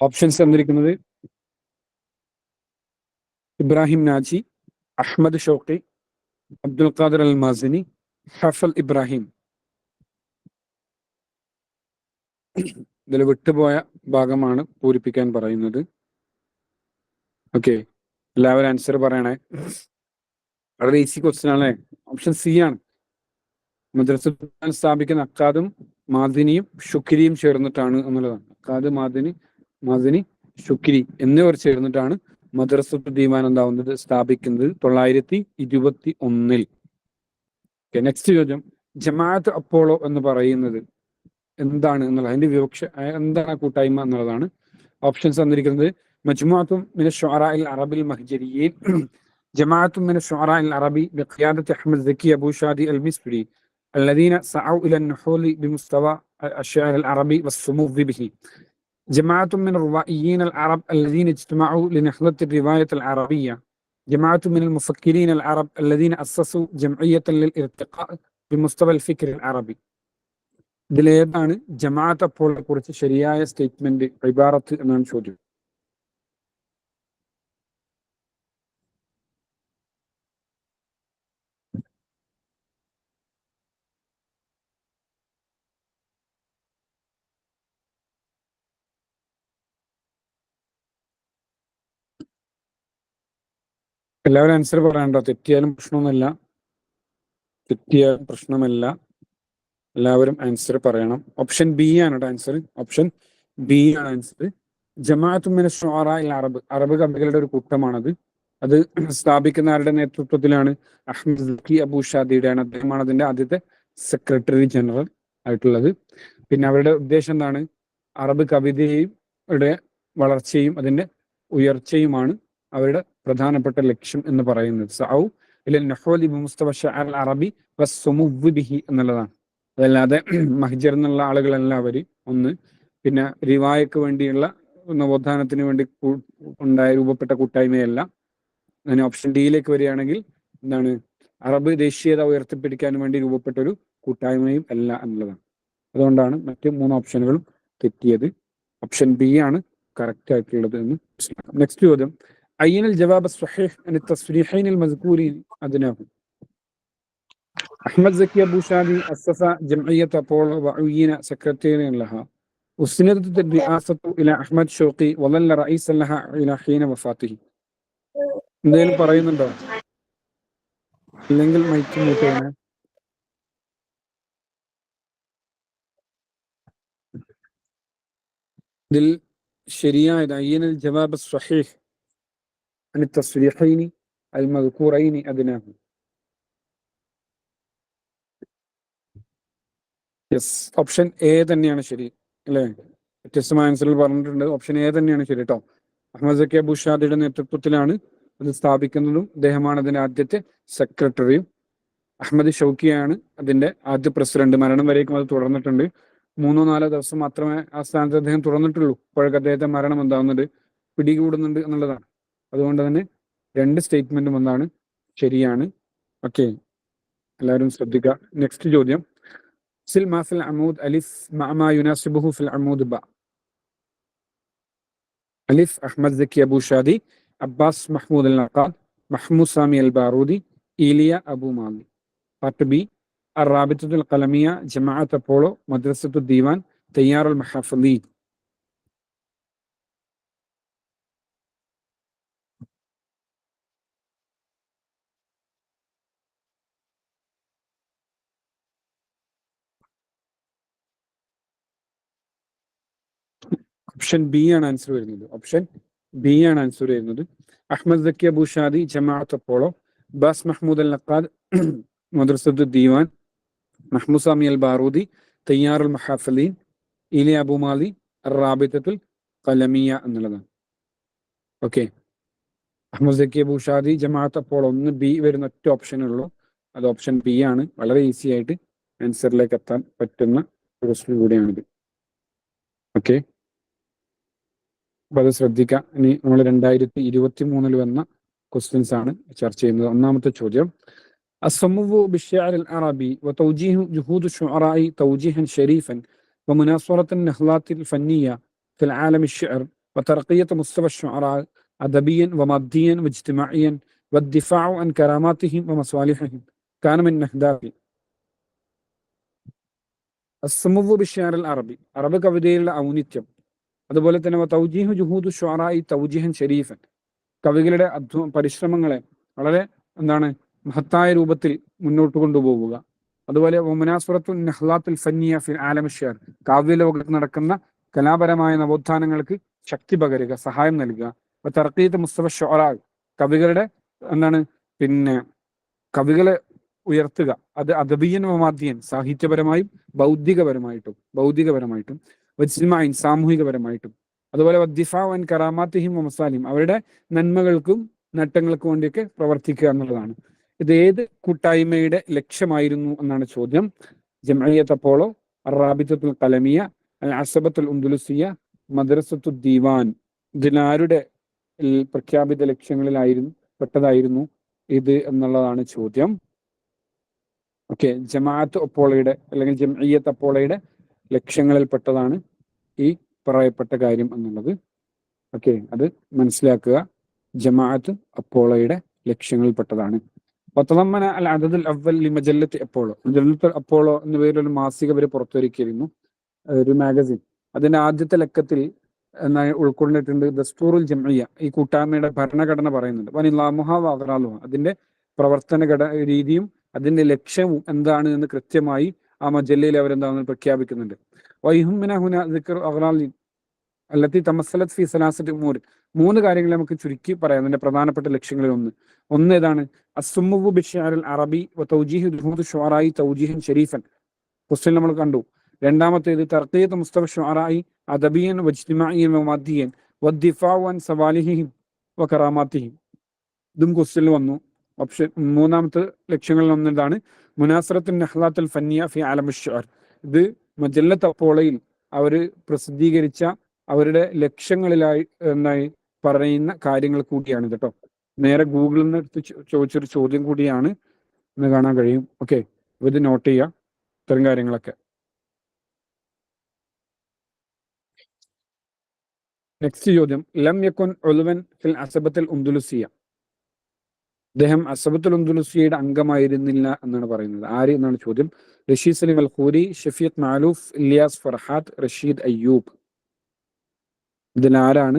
ഓപ്ഷൻസ് തന്നിരിക്കുന്നത് ഇബ്രാഹിം നാജി, അഹ്മദ് ഷൗക്കി, അബ്ദുൽ ഖാദിർ അൽ മാസിനി, ഹഫൽ ഇബ്രാഹിം. ഇതിൽ വിട്ടുപോയ ഭാഗമാണ് പൂരിപ്പിക്കാൻ പറയുന്നത്. ഓക്കെ, എല്ലാവരും ആൻസർ പറയണേ. വളരെ ഈസി ക്വസ്റ്റ്യൻ ആണ്. ഓപ്ഷൻ സി ആണ്. മദ്രസ സ്ഥാപിക്കുന്ന അക്കാദും മാദിനിയും ഷുക്രിയും ചേർന്നിട്ടാണ് എന്നുള്ളതാണ്. അക്കാദ് മാദിനി ഷുക്രി എന്നിവർ ചേർന്നിട്ടാണ് മദ്രസത്തു ദീവാൻ എന്താവുന്നത്, സ്ഥാപിക്കുന്നത് 921. നെക്സ്റ്റ് ചോദ്യം, ജമാഅത്ത് അപ്പോളോ എന്ന് പറയുന്നത് എന്താണ് എന്നുള്ളത്, അതിന്റെ വിവക്ഷ എന്താണ്, കൂട്ടായ്മ എന്നുള്ളതാണ്. ഓപ്ഷൻസ് തന്നിരിക്കുന്നത് മജ്മുഅത്തും മിന ശുഅറാഇൽ അറബിൽ മഹ്ജരിയീൻ, ജമാഅത്തും മിന ശുഅറാഇൽ അറബി ബിഖിയാദത്തി അഹ്മദ് സക്കി അബൂഷാദി അൽ മിസ്രി الذين سعوا إلى النحول بمستوى الشعر العربي والصمود به، جماعة من الروائيين العرب الذين اجتمعوا لنهضة الرواية العربية، جماعة من المفكرين العرب الذين أسسوا جمعية للارتقاء بمستوى الفكر العربي. ഇതിലേതാണ് ജമാഅത്ത് അപ്പോളെ കുറിച്ച് ശരിയായ സ്റ്റേറ്റ്മെന്റ്, ഇബാറത്ത് എന്നാണ് ചോദ്യം. എല്ലാവരും ആൻസർ പറയണ്ടോ? തെറ്റിയാലും പ്രശ്നമല്ല, എല്ലാവരും ആൻസർ പറയണം. ഓപ്ഷൻ ബി ആണ് ആൻസർ. ഓപ്ഷൻ ബി ആണ് ആൻസർ. ജമാഅത്തും മിന ശുഅറാഇൽ അറബ്, അറബ് കവികളുടെ ഒരു കൂട്ടമാണത്. അത് സ്ഥാപിക്കുന്ന ആരുടെ നേതൃത്വത്തിലാണ്? അഹ്മദ് സക്കി അബൂഷാദിയുടെയാണ്. അദ്ദേഹമാണ് അതിന്റെ ആദ്യത്തെ സെക്രട്ടറി ജനറൽ ആയിട്ടുള്ളത്. പിന്നെ അവരുടെ ഉദ്ദേശം എന്താണ്? അറബ് കവിതയുടെ വളർച്ചയും അതിന്റെ ഉയർച്ചയുമാണ് അവരുടെ പ്രധാനപ്പെട്ട ലക്ഷ്യം എന്ന് പറയുന്നത്. സഔ ഇലൽ നഹ്വലി ബിമുസ്തവ ശഅർ അൽ അറബി വസ്സുമുവ്വ് ബിഹി എന്നുള്ളതാണ്. അതല്ലാതെ മഹ്ജർ എന്നുള്ള ആളുകളല്ല അവര്. ഒന്ന്, പിന്നെ റിവായക്ക് വേണ്ടിയുള്ള നവോത്ഥാനത്തിന് വേണ്ടി രൂപപ്പെട്ട കൂട്ടായ്മയല്ല. അങ്ങനെ ഓപ്ഷൻ ഡിയിലേക്ക് വരികയാണെങ്കിൽ എന്താണ്? അറബ് ദേശീയത ഉയർത്തിപ്പിടിക്കാൻ വേണ്ടി രൂപപ്പെട്ട ഒരു കൂട്ടായ്മയും അല്ല എന്നുള്ളതാണ്. അതുകൊണ്ടാണ് മറ്റ് 3 ഓപ്ഷനുകളും തെറ്റിയത്. ഓപ്ഷൻ ബി ആണ് കറക്റ്റ് ആയിട്ടുള്ളത് എന്ന് മനസ്സിലാക്കാം. നെക്സ്റ്റ് ചോദ്യം, അയ്യനൽ ജവാബ് സ്വഹീഹ് അൻ തസ്രീഹൈൻ അൽ മസ്കൂരിൻ അദ്നാഹു. അഹ്മദ് സക്കി അബൂ ഷാദി അസ്സസ ജംഇയ്യത്ത് അപ്പോളോ വഉയ്യിന സെക്രട്ടേറിയൻ ലഹ ഉസ്നിദത് റിആസത്തു ഇല അഹ്മദ് ഷൗഖി വളല്ല റഈസൻ ലഹ ഇല ഹീന വഫാത്തിഹി. എന്തെങ്കിലും പറയുന്നുണ്ടോ? ഇല്ലെങ്കിൽ മൈക്ക് മ്യൂട്ട് ചെയ്യണേ. ഇതിൽ ശരിയായത് അയ്യനൽ ജവാബ് സ്വഹീഹ് അൻ തസ്രീഹൈനി അൽ മദ്കൂറൈനി അദ്നാഹു. യെസ്, ഓപ്ഷൻ എ തന്നെയാണ് ശരി അല്ലേ? വ്യത്യസ്തമായ ആൻസറിൽ പറഞ്ഞിട്ടുണ്ട്. ഓപ്ഷൻ എ തന്നെയാണ് ശരി കേട്ടോ. അഹ്മദ് സക്കി അബൂ ഷാദിയുടെ നേതൃത്വത്തിലാണ് അത് സ്ഥാപിക്കുന്നതും അദ്ദേഹമാണ് അതിന്റെ ആദ്യത്തെ സെക്രട്ടറിയും. അഹമ്മദ് ഷൗക്കിയാണ് അതിന്റെ ആദ്യ പ്രസിഡന്റ്. മരണം വരേക്കും അത് തുടർന്നിട്ടുണ്ട്. 3-4 ദിവസം മാത്രമേ ആ സ്ഥാനത്ത് അദ്ദേഹം തുറന്നിട്ടുള്ളൂ. ഇപ്പോഴൊക്കെ അദ്ദേഹത്തെ മരണം എന്താവുന്നുണ്ട്, പിടികൂടുന്നുണ്ട് എന്നുള്ളതാണ്. അതുകൊണ്ട് തന്നെ 2 സ്റ്റേറ്റ്മെന്റും എന്താണ്? ശരിയാണ്. ഓക്കെ, എല്ലാവരും ശ്രദ്ധിക്കുക. നെക്സ്റ്റ് ചോദ്യം, സിൽ മാഫിൽ അമൂദ് അലിഫ് മഅ യുനാസിബുഹു ഫിൽ അമൂദ് ബ. അലിഫ് Ahmad സക്കി Abu Shaadi, Abbas Mahmoud അൽ നഖാദ്, മഹ്മൂദ് സാമി അൽ ബാറൂദി, ഈലിയ അബൂ മാലി. പാർട്ട് ബി, അറാബിത്തുൽ ഖലമിയ, ജമാഅത്ത് Apollo, Madrasathul Diwan, തയ്യാറുൽ മഹാഫലീൻ. Option B ആണ് ആൻസർ വരുന്നത്. ഓപ്ഷൻ ബി ആണ് ആൻസർ വരുന്നത്. അഹ്മദ് സക്കി അബൂ ഷാദി, ജമാഅത്ത് അപ്പോളോ, അബ്ബാസ് മഹ്മൂദ് അൽ നഖാദ്, മദ്രസത്തുൽ ദീവാൻ, മഹ്മൂദ് സാമി അൽ ബാറൂദി, തയ്യാറുൽ മഹാഫലീൻ, ഈലിയ അബൂ മാലി, അറാബിത്തുൽ ഖലമിയ എന്നുള്ളതാണ്. ഓക്കെ, അഹ്മദ് സക്കി അബൂ ഷാദി, ജമാഅത്ത് അപ്പോളോ, ഒന്ന് ബി വരുന്ന ഒറ്റ ഓപ്ഷനേ ഉള്ളൂ. അത് ഓപ്ഷൻ ബി ആണ്. വളരെ ഈസി ആയിട്ട് ആൻസറിലേക്ക് എത്താൻ പറ്റുന്ന ക്വസ്റ്റ്യൻ കൂടിയാണിത്. ഓക്കെ, അപ്പൊ അത് ശ്രദ്ധിക്കാം. ഇനി നമ്മൾ 2023 വന്ന ക്വസ്റ്റ്യൻസ് ആണ് ചർച്ച ചെയ്യുന്നത്. ഒന്നാമത്തെ ചോദ്യം, الصمو بالشعر العربي وتوجيه جهود الشعراء توجيها شريفا ومناصرة النهضات الفنية في العالم الشعر وترقية مستوى الشعراء أدبيا وماديا واجتماعيا والدفاع عن كراماتهم ومصالحهم كان من أهدافه. الصمو بالشعر العربي عربي കവിതയിലുള്ള ഔന്നിത്യം, അതുപോലെ തന്നെ തൗജീഹു ജുഹൂദു ഷുഅറാഇ തൗജീഹൻ ഷരീഫൻ, കവികളുടെ പരിശ്രമങ്ങളെ വളരെ എന്താണ് മഹത്തായ രൂപത്തിൽ മുന്നോട്ട് കൊണ്ടുപോവുക. അതുപോലെ മുനാസുറത്തുൽ നഹ്ലാത്തുൽ ഫന്നിയ ഫിൽ ആലം ഷിഅർ, കാവ്യലോകത്ത് നടക്കുന്ന കലാപരമായ നവോത്ഥാനങ്ങൾക്ക് ശക്തി പകരുക, സഹായം നൽകുക. തർക്കീത്ത് മുസ്തഫ ഷുഅറാ, കവികളുടെ എന്താണ് പിന്നെ കവികളെ ഉയർത്തുക. അത് അദബിയൻ വമാദിയൻ, സാഹിത്യപരമായും ഭൗതികപരമായിട്ടും വജ്സ്മായിൻ, സാമൂഹികപരമായിട്ടും. അതുപോലെ വദ്ദിഫാ അൻ കറാമാത്തിഹിം വമസാലിഹിം, അവരുടെ നന്മകൾക്കും നേട്ടങ്ങൾക്കും വേണ്ടിയൊക്കെ പ്രവർത്തിക്കുക എന്നുള്ളതാണ്. ഇത് ഏത് കൂട്ടായ്മയുടെ ലക്ഷ്യമായിരുന്നു എന്നാണ് ചോദ്യം. ജംഇയ്യത്ത് അപ്പോളോ, അറാബിത്തുൽ ഖലമിയ, അൽ അസബത്തുൽ ഉന്ദുലുസിയ, മദ്രസത്തുൽ ദീവാൻ. ഇതിലാരുടെ പ്രഖ്യാപിത ലക്ഷ്യങ്ങളിലായിരുന്നു പെട്ടതായിരുന്നു ഇത് എന്നുള്ളതാണ് ചോദ്യം. ഓക്കെ, ജമാഅത്ത് അപ്പോളയുടെ അല്ലെങ്കിൽ ജംഇയ്യത്ത് അപ്പോളയുടെ ലക്ഷ്യങ്ങളിൽപ്പെട്ടതാണ് ഈ പറയപ്പെട്ട കാര്യം എന്നുള്ളത്. ഓക്കെ, അത് മനസ്സിലാക്കുക. ജമാഅത്ത് അപ്പോളയുടെ ലക്ഷ്യങ്ങളിൽപ്പെട്ടതാണ്. വതളമ്മന അൽ അദദുൽ അവ്വൽ ലിമജല്ലത്തി അപ്പോളോ, മജല്ലത്തുൽ അപ്പോളോ എന്ന പേരിലൊരു മാസിക അവർ പുറത്തിറക്കിയിരുന്നു, ഒരു മാഗസിൻ. അതിന്റെ ആദ്യത്തെ ലക്കത്തിൽ ഉൾക്കൊണ്ടിട്ടുണ്ട് ദസ്തൂറുൽ ജംഇയ്യ, ഈ കൂട്ടായ്മയുടെ ഭരണഘടന പറയുന്നുണ്ട്. വനിലാമുഹ വഅഗ്റാലുഹ, അതിന്റെ പ്രവർത്തന രീതിയും അതിന്റെ ലക്ഷ്യവും എന്താണ് എന്ന് കൃത്യമായി ആ മജല്ലയിൽ അവരെന്താണെന്ന് പ്രഖ്യാപിക്കുന്നുണ്ട്. വൈഹുമിന ഹുന ദിക്ർ അഗ്റാലി അല്ലത്തി തമസ്സലത് ഫി സലാസത്തി ഉമൂർ, 3 കാര്യങ്ങൾ നമുക്ക് ചുരുക്കി പറയാം. അതിന്റെ പ്രധാനപ്പെട്ട ലക്ഷ്യങ്ങളിൽ ഒന്ന് ഏതാണ്? അസ്സുമുവു ബിശ്ശഅറിൽ അറബി വതൗജീഹു ജുഹൂദ് ശുഅറാഇ തൗജീഹൻ ഷരീഫൻ. ക്വസ്റ്റ്യൻ നമ്മൾ കണ്ടു. രണ്ടാമത്തേത് തർക്കീത്ത് മുസ്തഫ ഷുഅറായി അദബിയൻ വജ്തിമാഇയൻ വമാദിയൻ വദ്ദിഫാഉ അൻ സവാലിഹിം വകറാമാത്തിഹിം. ഇതും ക്വസ്റ്റ്യനിൽ വന്നു. ഓപ്ഷൻ മൂന്നാമത്തെ ലക്ഷ്യങ്ങളിൽ ഒന്നിതാണ് മുനാസറത്തുൻ നഹ്ലാത്തുൽ ഫന്നിയ ഫി ആലമി ഷുഅർ. ഇത് മജല്ലത്ത് അപ്പോളയിൽ അവർ പ്രസിദ്ധീകരിച്ച അവരുടെ ലക്ഷ്യങ്ങളിലായി എന്നായി പറയുന്ന കാര്യങ്ങൾ കൂടിയാണ് കേട്ടോ. നേരെ ഗൂഗിളിൽ നിന്ന് എടുത്ത് ചോദിച്ചൊരു ചോദ്യം കൂടിയാണ് എന്ന് കാണാൻ കഴിയും. ഓക്കെ, ഇത് നോട്ട് ചെയ്യുക ഇത്തരം കാര്യങ്ങളൊക്കെ. നെക്സ്റ്റ് ചോദ്യം, ലം യകുൻ ഉൽവൻ ഫിൽ അസബത്തുൽ ഉന്ദുലുസിയ. അദ്ദേഹം അസബത്തുൽ ഉന്ദുലുസിയയുടെ അംഗമായിരുന്നില്ല എന്നാണ് പറയുന്നത്. ആര് എന്നാണ് ചോദ്യം. Rasheed Salim al Khoury, Shafeeq മാലൂഫ്, Ilyas ഫർഹാത്ത്, Rasheed Ayyub. ഇതിൽ ആരാണ്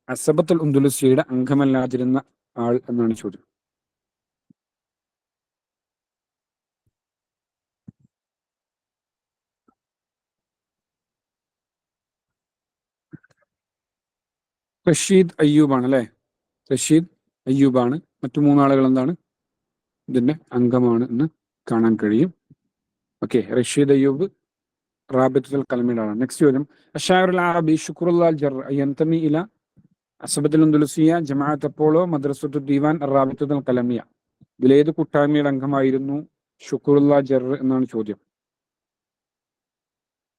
അസബത്തുൽ ഉന്ദുലുസിയയുടെ അംഗമല്ലാതിരുന്ന ആൾ എന്നാണ് ചോദ്യം. റഷീദ് അയ്യൂബാണ് അല്ലെ. റഷീദ് അയ്യൂബാണ്. മറ്റു മൂന്നാളുകൾ എന്താണ് ഇതിന്റെ അംഗമാണ് എന്ന് കാണാൻ കഴിയും. ഓക്കെ, റഷീദ് അയ്യൂബ് റാബിത്തുൽ ഖലമിയുടെ ആളാണ്. നെക്സ്റ്റ് ചോദ്യം, അഷാഇറുൽ അറബി ശുക്റുല്ലാൽ ജർ യന്തമി ഇല അസബത്തുൽ ഉന്ദുലുസിയ, ജമാഅത്ത് അപ്പോളോ, മദ്രസത്തുൽ ദീവാൻ, റാബിത്തുൽ ഖലമിയ. ഇതിലേത് കൂട്ടായ്മയുടെ അംഗമായിരുന്നു ശുക്റുല്ലാ ജർ എന്നാണ് ചോദ്യം.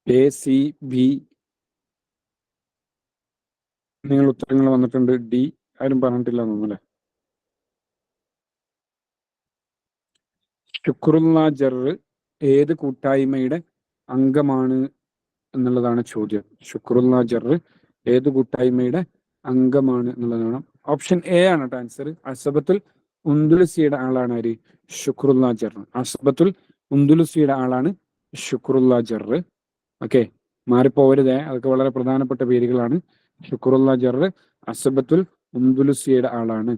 A, C, B. നിങ്ങൾ ഉത്തരങ്ങൾ വന്നിട്ടുണ്ട്. ഡി ആരും പറഞ്ഞിട്ടില്ല തോന്നുന്നു. ശുക്റുല്ലാ ജർ ഏത് കൂട്ടായ്മയുടെ അംഗമാണ് എന്നുള്ളതാണ് ചോദ്യം. ശുക്റുല്ലാ ജർ ഏത് കൂട്ടായ്മയുടെ അംഗമാണ് എന്നുള്ളതാണ്. ഓപ്ഷൻ എ ആണ് കേട്ടോ ആൻസർ. അസബത്തുൽ ഉന്ദുലുസിയുടെ ആളാണ് ആര്? ശുക്റുല്ലാ ജർ. അസബത്തുൽ ഉന്ദുലുസിയുടെ ആളാണ് ശുക്റുല്ലാ ജർ. ഓക്കെ, മാറിപ്പോവരുതേ, അതൊക്കെ വളരെ പ്രധാനപ്പെട്ട പേരുകളാണ്. ശുക്റുല്ലാ ജർ അസബത്തുൽ ഉന്ദുലുസിയുടെ ആളാണ്.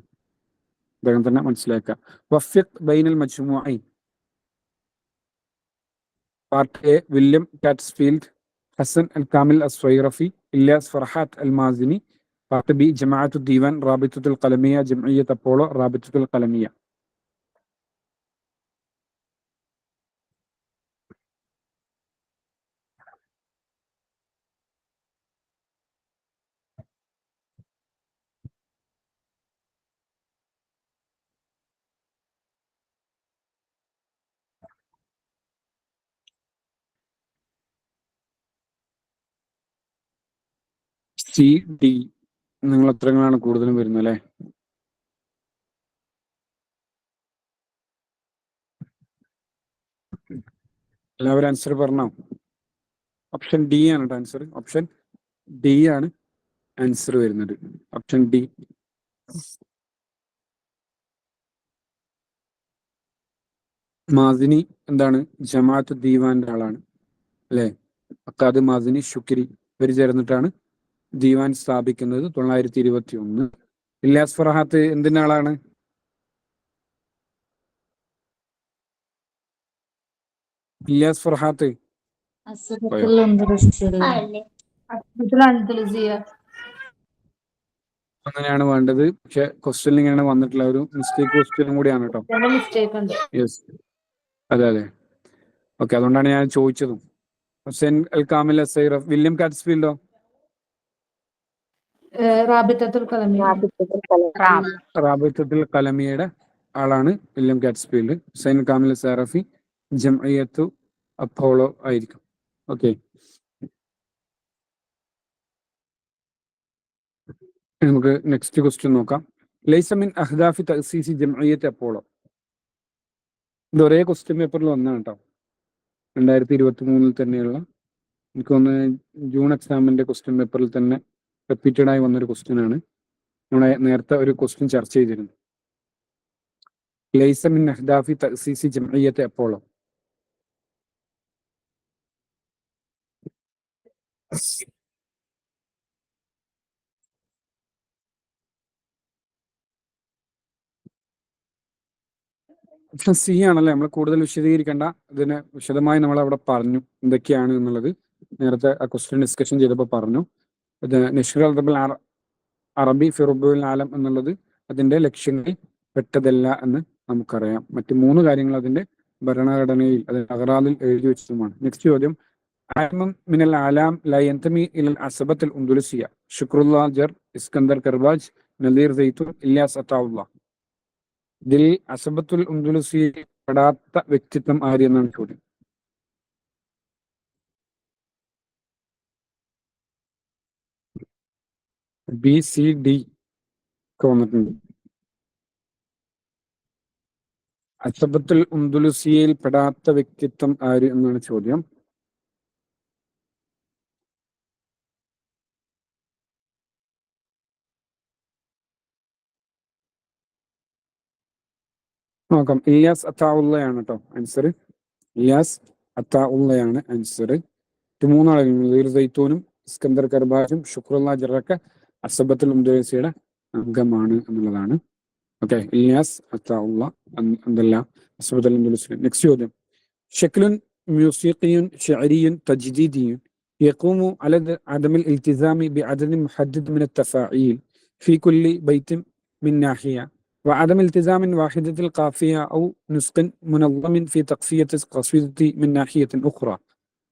അദ്ദേഹം തന്നെ മനസ്സിലാക്കുക. വഫിഖ് ബൈനൽ മജ്മുഈൻ. Part A William Katsfield, Hassan al Kamil Sayrafi, Ilyas Farhat al Mazini. Part B Jamaat al Diwan, Rabitat al Qalamiyya, Jamiyyat Apollo, Rabitat al Qalamiyya. C, D നിങ്ങൾ ഉത്തരങ്ങളാണ് കൂടുതലും വരുന്നത് അല്ലെ. എല്ലാവരും ആൻസർ പറഞ്ഞോ? ഓപ്ഷൻ ഡി ആണ് ആൻസർ. ഓപ്ഷൻ ഡി ആണ് ആൻസർ വരുന്നത്. Option D. മാസിനി എന്താണ്? ജമാഅത്ത് ദീവാന്റെ ആളാണ് അല്ലെ. അക്കാദ് മാസിനി ശുക്രി ഇവര് ചേർന്നിട്ടാണ് ദീവാൻ സ്ഥാപിക്കുന്നത് 921. ഇല്യാസ് ഫർഹാത്ത് എന്തിന്റെ ആളാണ്? ഇല്യാസ് ഫർഹാത്ത് അങ്ങനെയാണ് വേണ്ടത്. പക്ഷെ ക്വസ്റ്റ്യൻ ഇങ്ങനെ വന്നിട്ടുള്ള ഒരു മിസ്റ്റേക്ക് ക്വസ്റ്റ്യനും കൂടിയാണ് കേട്ടോ. യെസ്, അതെ അതെ. ഓക്കെ, അതുകൊണ്ടാണ് ഞാൻ ചോദിച്ചതും. ഹുസൈൻ അൽ കാമിൽ അസൈറഫ്. വില്യം കാറ്റ്സ്ഫീൽഡോ? റാബിത്തുൽ ഖലമിയയുടെ ആളാണ് വില്യം കാറ്റ്സ്ഫീൽഡ്. ഹുസൈൻ കാമിൽ അസൈറഫി ജംഇയ്യത്തു അപ്പോളോ ആയിരിക്കും. ഓക്കെ, നമുക്ക് നെക്സ്റ്റ് ക്വസ്റ്റ്യൻ നോക്കാം. ലൈസ മിൻ അഹ്ദാഫി തഅസീസി ജംഇയ്യത്ത് അപ്പോളോ. ഇത് ഒരേ ക്വസ്റ്റ്യൻ പേപ്പറിൽ വന്നാണ് കേട്ടോ. 2023 തന്നെയുള്ള, എനിക്ക് തോന്നുന്നു ജൂൺ എക്സാമിന്റെ ക്വസ്റ്റ്യൻ പേപ്പറിൽ തന്നെ റിപ്പീറ്റഡ് ആയി വന്നൊരു ക്വസ്റ്റ്യൻ ആണ്. നമ്മളെ നേരത്തെ ഒരു ക്വസ്റ്റ്യൻ ചർച്ച ചെയ്തിരുന്നു. ലൈസ മിൻ അഹ്ദാഫി തഅസീസി ജംഇയ്യത്ത് അപ്പോളോ. ഓപ്ഷൻ സി ആണല്ലേ. നമ്മൾ കൂടുതൽ വിശദീകരിക്കേണ്ട, ഇതിനെ വിശദമായി നമ്മൾ അവിടെ പറഞ്ഞു എന്തൊക്കെയാണ് എന്നുള്ളത്. നേരത്തെ ആ ക്വസ്റ്റ്യൻ ഡിസ്കഷൻ ചെയ്തപ്പോൾ പറഞ്ഞു. ഇത് നഷ്ർ അൽ അറബി ഫിറുബുൽ ആലം എന്നുള്ളത് അതിന്റെ ലക്ഷ്യങ്ങളിൽ പെട്ടതല്ല എന്ന് നമുക്കറിയാം. മറ്റു 3 കാര്യങ്ങൾ അതിന്റെ ഭരണഘടനയിൽ, അത് അഹ്റാദിൽ എഴുതി വെച്ചതുമാണ്. നെക്സ്റ്റ് ചോദ്യം, علم من الأعلام لا ينتمي إلى العصبة الأندلسية. شكر الله جر، اسكندر كرباج, നദീർ സൈത്തൂൻ, ഇല്യാസ് അത്താവുള്ള. ഇതിൽ അസബത്തുൽ ഉന്ദുലുസിയിൽ പെടാത്ത വ്യക്തിത്വം ആര് എന്നാണ് ചോദ്യം. ബി, സി, ഡി ഒക്കെ വന്നിട്ടുണ്ട്. അസബത്തുൽ ഉന്ദുലുസിയയിൽ പെടാത്ത വ്യക്തിത്വം ആര് എന്നാണ് ചോദ്യം. നോക്കാം. ഇല്യാസ് അത്താവുള്ളയാണ് കേട്ടോ ആൻസർ. ഇല്യാസ് അത്താവുള്ളയാണ് ആൻസർ. മൂന്നാളുകൾ നദീർ സൈത്തൂനും ഇസ്കന്ദർ കർബാജും ഷുക്രുള്ള ജറൊക്കെ അസബത്തുൽ ഉന്ദുലുസിയുടെ അംഗമാണ് എന്നുള്ളതാണ്. ഓക്കെ, ഇല്യാസ് അത്താഉള്ള എന്തല്ല അസബത്തുൽ ഉന്ദുലുസി. നെക്സ്റ്റ് ചോദ്യം. شكل موسيقي شعري تجديدي يقوم على عدم الالتزام بعدد محدد من التفاعيل في كل بيت من ناحية، وعدم التزام واحدة القافية أو نسق منظم في تقفية القصيدة من ناحية أخرى،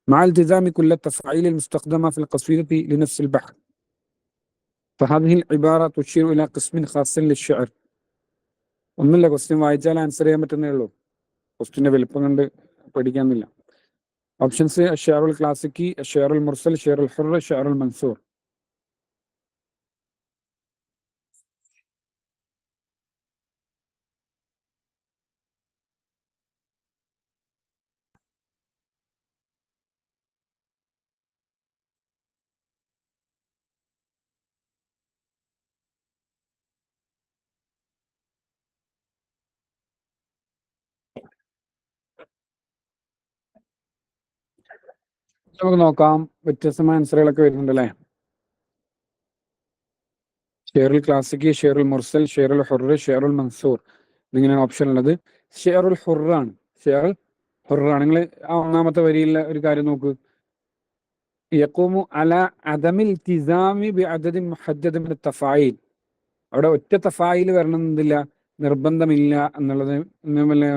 مع التزام كل التفاعيل المستخدمة في القصيدة لنفس البحث. فهذه العبارة تشير إلى قسم خاص للشعر. ഒന്നുമില്ല, ക്വസ്റ്റ്യൻ വായിച്ചാൽ ആൻസർ ചെയ്യാൻ പറ്റുന്നേ ഉള്ളൂ. ക്വസ്റ്റ്യന്റെ വലുപ്പം കണ്ട് പഠിക്കാന്നില്ല. ഓപ്ഷൻസ്: ഷെയറുൽ ക്ലാസിക്കി, ഷെയറുൽ മുർസൽ, ഷെയറുൽ ഹുർ, ഷെയറുൽ മൻസൂർ. നമുക്ക് നോക്കാം, വ്യത്യസ്തമായ ആൻസറുകളൊക്കെ വരുന്നുണ്ട് അല്ലേ. ഷെയറുൽ ക്ലാസിക്കി, ഷെയറുൽ മുർസൽ, ഷെയറുൽ ഹുർ, ഷെയറുൽ മൻസൂർ എന്നിങ്ങനെയാണ് ഓപ്ഷൻ ഉള്ളത്. ഷെയറുൽ ഹുറാണ്. ഷെയറുൽ ഹുറാണ്. നിങ്ങൾ ആ ഒന്നാമത്തെ വരിയിലെ ഒരു കാര്യം നോക്ക്. യഖൂമു അല അദമിൽ ഇൽതിസാമി ബിഅദദിൻ മുഹദ്ദദ് മിന തഫായിൽ. അവിടെ ഒറ്റ തഫായിൽ വരണമെന്നില്ല, നിർബന്ധമില്ല എന്നുള്ളത്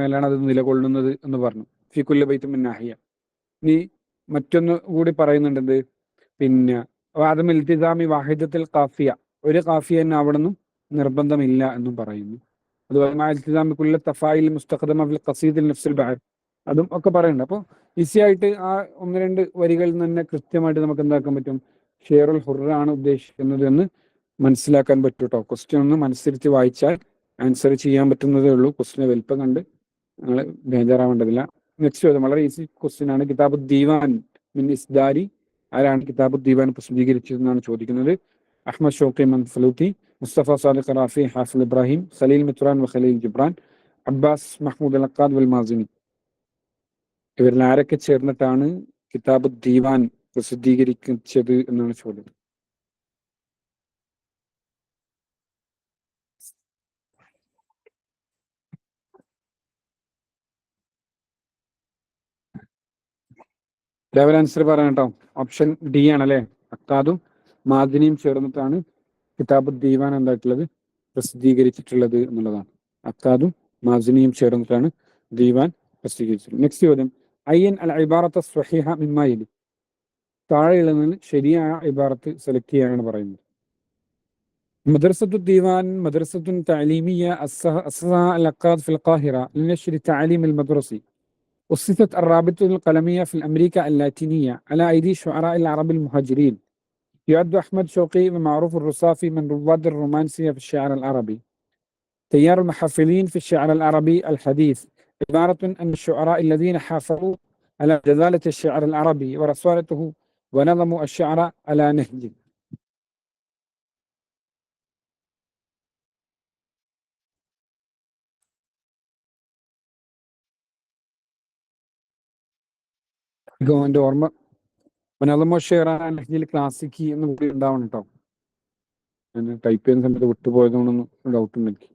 മേലാണ് അത് നിലകൊള്ളുന്നത് എന്ന് പറഞ്ഞു. ഫി കുല്ലി ബൈത്തും മിൻ നാഹിയ. ഇനി മറ്റൊന്ന് കൂടി പറയുന്നുണ്ട്, എന്ത്? പിന്നെ വാദം ഇൽത്തിസാമി വാഹിദത്തിൽ കാഫിയ, ഒരു കാഫിയ തന്നെ അവിടെ നിന്നും നിർബന്ധമില്ല എന്നും പറയുന്നു. അതുപോലെ ഇൽത്തിസാമി കുല്ല തഫായിൽ മുസ്തഖദമ ഫിൽ ഖസീദിൽ നഫ്സിൽ ബഹർ, അതും ഒക്കെ പറയുന്നുണ്ട്. അപ്പോൾ ഈസി ആയിട്ട് ആ ഒന്ന് രണ്ട് വരികളിൽ നിന്ന് തന്നെ കൃത്യമായിട്ട് നമുക്ക് എന്താക്കാൻ പറ്റും, ഷെയറുൽ ഹുറാണ് ഉദ്ദേശിക്കുന്നത് എന്ന് മനസ്സിലാക്കാൻ പറ്റും കേട്ടോ. ക്വസ്റ്റ്യൻ ഒന്ന് മനസ്സിരുത്തി വായിച്ചാൽ ആൻസർ ചെയ്യാൻ പറ്റുന്നതേ ഉള്ളൂ. ക്വസ്റ്റ്യനെ വലിപ്പം കണ്ട് നിങ്ങൾ ബേജാറാവേണ്ടതില്ല. നെക്സ്റ്റ് ചോദ്യം വളരെ ഈസി ക്വസ്റ്റ്യൻ ആണ്. കിതാബ് ദീവാൻ മിൻ ഇസ്ദാരി, ആരാണ് കിതാബ് ദീവാൻ പ്രസിദ്ധീകരിച്ചതെന്നാണ് ചോദിക്കുന്നത്. അഹ്മദ് ഷൗക്കി മൻഫലൂത്തി, മുസ്തഫ സാദിഖ് റാഫി, ഹാഫിൽ ഇബ്രാഹിം, ഖലീൽ മിത്രാൻ വ Khaleel Gibran, Abbas Mahmoud al അഖാദ് വൽ മാസിനി. ഇവരിൽ ആരൊക്കെ ചേർന്നിട്ടാണ് കിതാബ് ദീവാൻ പ്രസിദ്ധീകരിച്ചത് എന്നാണ് ചോദ്യം. ലെവൽ ആൻസർ പറയാം കേട്ടോ. ഓപ്ഷൻ ഡി ആണ് അല്ലെ, അക്കാദും മാദിനിയും ചേർന്നിട്ടാണ് കിതാബ് ദീവാൻ എന്തായിട്ടുള്ളത് പ്രസിദ്ധീകരിച്ചിട്ടുള്ളത് എന്നുള്ളതാണ്. അക്കാദും മാദിനിയും ചേർന്നിട്ടാണ് ദീവാൻ പ്രസിദ്ധീകരിച്ചത്. നെക്സ്റ്റ് ചോദ്യം. അയ്യൻ അൽ ഇബാറത്ത് സ്വഹീഹ മിമ്മാ യലി. താഴെയുള്ള നിന്ന് ശരിയായ ഇബാറത്ത് സെലക്ട് ചെയ്യാനാണ് പറയുന്നത്. മദ്രസത്തു ദീവാൻ മദ്രസത്തുൻ തഅലീമിയ്യ അസ്സസഹ അൽ അക്കാദ് ഫിൽ ഖാഹിറ ലിനശ്രി തഅലീം അൽ മദ്രസി. أسست الرابطة القلمية في أمريكا اللاتينية على أيدي شعراء العرب المهاجرين. يعد أحمد شوقي ومعروف الرصافي من رواد الرومانسية في الشعر العربي. تيار المحفلين في الشعر العربي الحديث عبارة عن الشعراء الذين حافظوا على جذالة الشعر العربي ورصانته ونظموا الشعر على نهجه. എൻ്റെ ഓർമ്മ വനലമോ ഷെയർ നഹ്ജിൽ ക്ലാസിക്കി എന്ന് കൂടി ഉണ്ടാവണം കേട്ടോ. ഞാൻ ടൈപ്പ് ചെയ്യുന്ന സമയത്ത് വിട്ടുപോയതുകൊണ്ടൊന്നും ഡൗട്ട് ഉണ്ട് എനിക്ക്.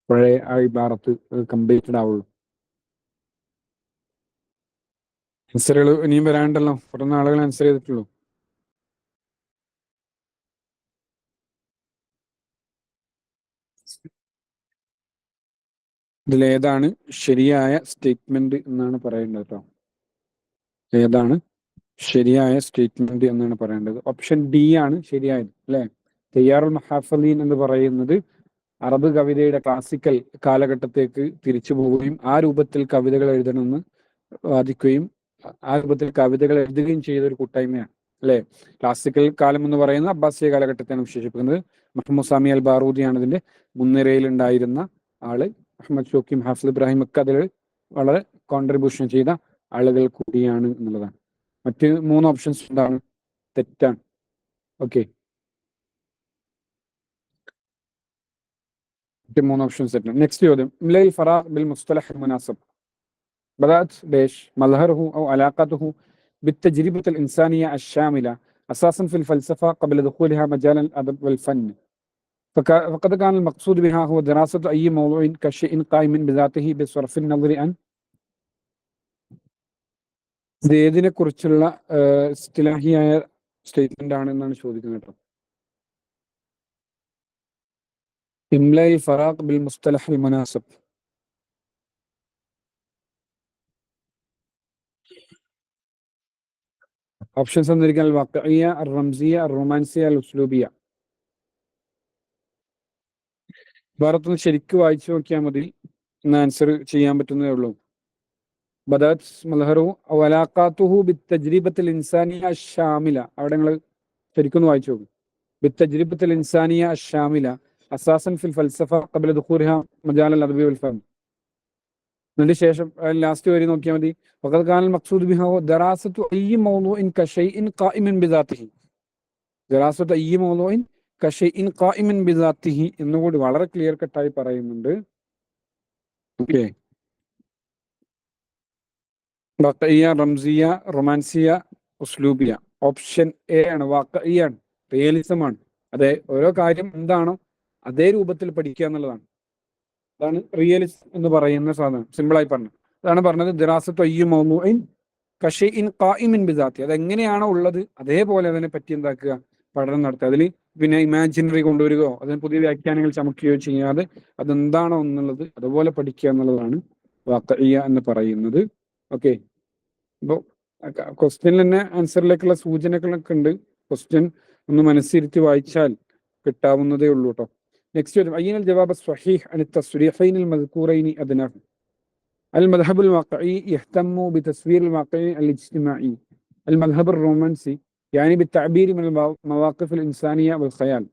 പഴയ ആ ഇബാറത്ത് കംപ്ലീറ്റഡ് ആവുള്ളൂ. ആൻസറുകൾ ഇനിയും വരാണ്ടല്ലോ, കുറേ ആളുകൾ ആൻസർ ചെയ്തിട്ടുള്ളൂ. ഇതിലേതാണ് ശരിയായ സ്റ്റേറ്റ്മെന്റ് എന്നാണ് പറയേണ്ടത് കേട്ടോ. ഏതാണ് ശരിയായ സ്റ്റേറ്റ്മെന്റ് എന്നാണ് പറയേണ്ടത്. ഓപ്ഷൻ ഡി ആണ് ശരിയായത് അല്ലെ. തയ്യാറുൽ മഹാഫലീൻ എന്ന് പറയുന്നത് അറബ് കവിതയുടെ ക്ലാസിക്കൽ കാലഘട്ടത്തേക്ക് തിരിച്ചു പോവുകയും ആ രൂപത്തിൽ കവിതകൾ എഴുതണമെന്ന് വാദിക്കുകയും ആ രൂപത്തിൽ കവിതകൾ എഴുതുകയും ചെയ്ത ഒരു കൂട്ടായ്മയാണ് അല്ലെ. ക്ലാസിക്കൽ കാലം എന്ന് പറയുന്ന അബ്ബാസിയ കാലഘട്ടത്തെയാണ് വിശേഷിപ്പിക്കുന്നത്. മുഹമ്മദ് സാമി അൽ ബാറൂദിയാണ് അതിന്റെ മുൻനിരയിൽ ഉണ്ടായിരുന്ന ആള്. അഹമ്മദ് ഷോക്കിം, ഹാഫിൽ ഇബ്രാഹിം ഒക്കെ അതിൽ വളരെ കോൺട്രിബ്യൂഷൻ ചെയ്ത ആളുകൾ കൂടിയാണ് എന്നുള്ളതാണ്. മറ്റ് 3 ഓപ്ഷൻസ് എന്താണ്? തെറ്റാണ്. ഓക്കെ, മറ്റ് 3 ഓപ്ഷൻസ് തെറ്റാണ്. നെക്സ്റ്റ് ചോദ്യം, ഇംലയിൽ ഫറാഖ് ബിൽ മുസ്തലഹ് മുനാസബ് بدأت بإيش؟ مظهره أو علاقته بالتجربة الإنسانية الشاملة أساسا في الفلسفة قبل دخولها مجال الأدب والفن. فقد كان المقصود بها هو دراسة أي موضوع كشيء قائم بذاته بصرف النظر عن ഇതിനെ കുറിച്ചുള്ള ഇസ്തിലാഹിയായ സ്റ്റേറ്റ്മെന്റ് ആണെന്നാണ് ചോദിക്കുന്നത് കേട്ടോ. ഇംലയിൽ ഫറാഖ് ബിൽ മുസ്തലഹ് അൽ മുനാസബ്. ഓപ്ഷൻസ് തന്നിരിക്കാൻ അൽ വാഖിയ, അൽ റംസിയ, അൽ റൊമാൻസിയ, അൽ ഉസ്ലൂബിയ. ഭാരത്തൊന്ന് ശരിക്കും വായിച്ചു നോക്കിയാൽ മതി, എന്ന് ആൻസർ ചെയ്യാൻ പറ്റുന്നതേ ഉള്ളൂ. ബദാത് മൽഹറു വലാഖാത്തുഹു ബിത്തജ്രിബത്തിൽ ഇൻസാനിയ അശ്ശാമില. അവിടെ നിങ്ങൾ ശരിക്കും വായിച്ചു നോക്കും. ബിത്തജ്രിബത്തിൽ ഇൻസാനിയ അശ്ശാമില അസാസൻ ഫിൽ ഫൽസഫ ഖബ്ല ദുഖൂലിഹ മജാൽ അൽ അദ്ബി വൽ ഫൻ. അതിന് ശേഷം ലാസ്റ്റ് വരി നോക്കിയാൽ മതി. വഖദ് കാന അൽ മഖ്സൂദ് ബിഹാ ദറാസത്തു അയ്യി മൗളൂഇൻ കശൈഇൻ ഖായിമൻ ബിദാതിഹി. ദറാസത്തു അയ്യി മൗളൂഇൻ കശൈഇൻ ഖായിമൻ ബിദാതിഹി എന്നുകൂടി വളരെ ക്ലിയർ കട്ടായി പറയുന്നുണ്ട്. ഓക്കെ, വാഖിയ, റംസിയ, റൊമാൻസിയ, ഉസ്ലൂബിയ. ഓപ്ഷൻ എ ആണ്, വാഖിയ ആണ്, റിയലിസം ആണ്. അതെ, ഓരോ കാര്യം എന്താണോ അതേ രൂപത്തിൽ പഠിക്കുക എന്നുള്ളതാണ്. അതാണ് റിയലിസം എന്ന് പറയുന്ന സാധനം. സിമ്പിളായി പറഞ്ഞു അതാണ് പറഞ്ഞത്. ദിറാസത്തു അയ്യി മൗളൂഇൻ കശൈഇൻ ഖായിമിൻ ബിദാത്തി. അതെങ്ങനെയാണോ ഉള്ളത് അതേപോലെ അതിനെ പറ്റി എന്താക്കുക, പഠനം നടത്തുക. അതിൽ പിന്നെ ഇമാജിനറി കൊണ്ടുവരികയോ അതിന് പുതിയ വ്യാഖ്യാനങ്ങൾ ചമക്കുകയോ ചെയ്യാതെ അതെന്താണോ എന്നുള്ളത് അതുപോലെ പഠിക്കുക എന്നുള്ളതാണ് വാഖിയ എന്ന് പറയുന്നത്. ഓക്കെ, അപ്പോൾ ക്വസ്റ്റ്യനിൽ തന്നെ ആൻസറിലേക്കുള്ള സൂചനകളൊക്കെ ഉണ്ട്. ക്വസ്റ്റ്യൻ ഒന്ന് മനസ്സിരുത്തി വായിച്ചാൽ കിട്ടാവുന്നതേ ഉള്ളൂ കേട്ടോ. നെക്സ്റ്റ് ചോദ്യം, അയ്യനൽ ജവാബ് സ്വഹീഹ് അൻ തസ്രീഹൈൻ അൽ മദ്കൂറൈനി അദ്നാഹു. المذهب الواقعي يهتم بتصوير الواقع الاجتماعي. المذهب الرومانسي يعني بالتعبير من المواقف الإنسانية والخيال.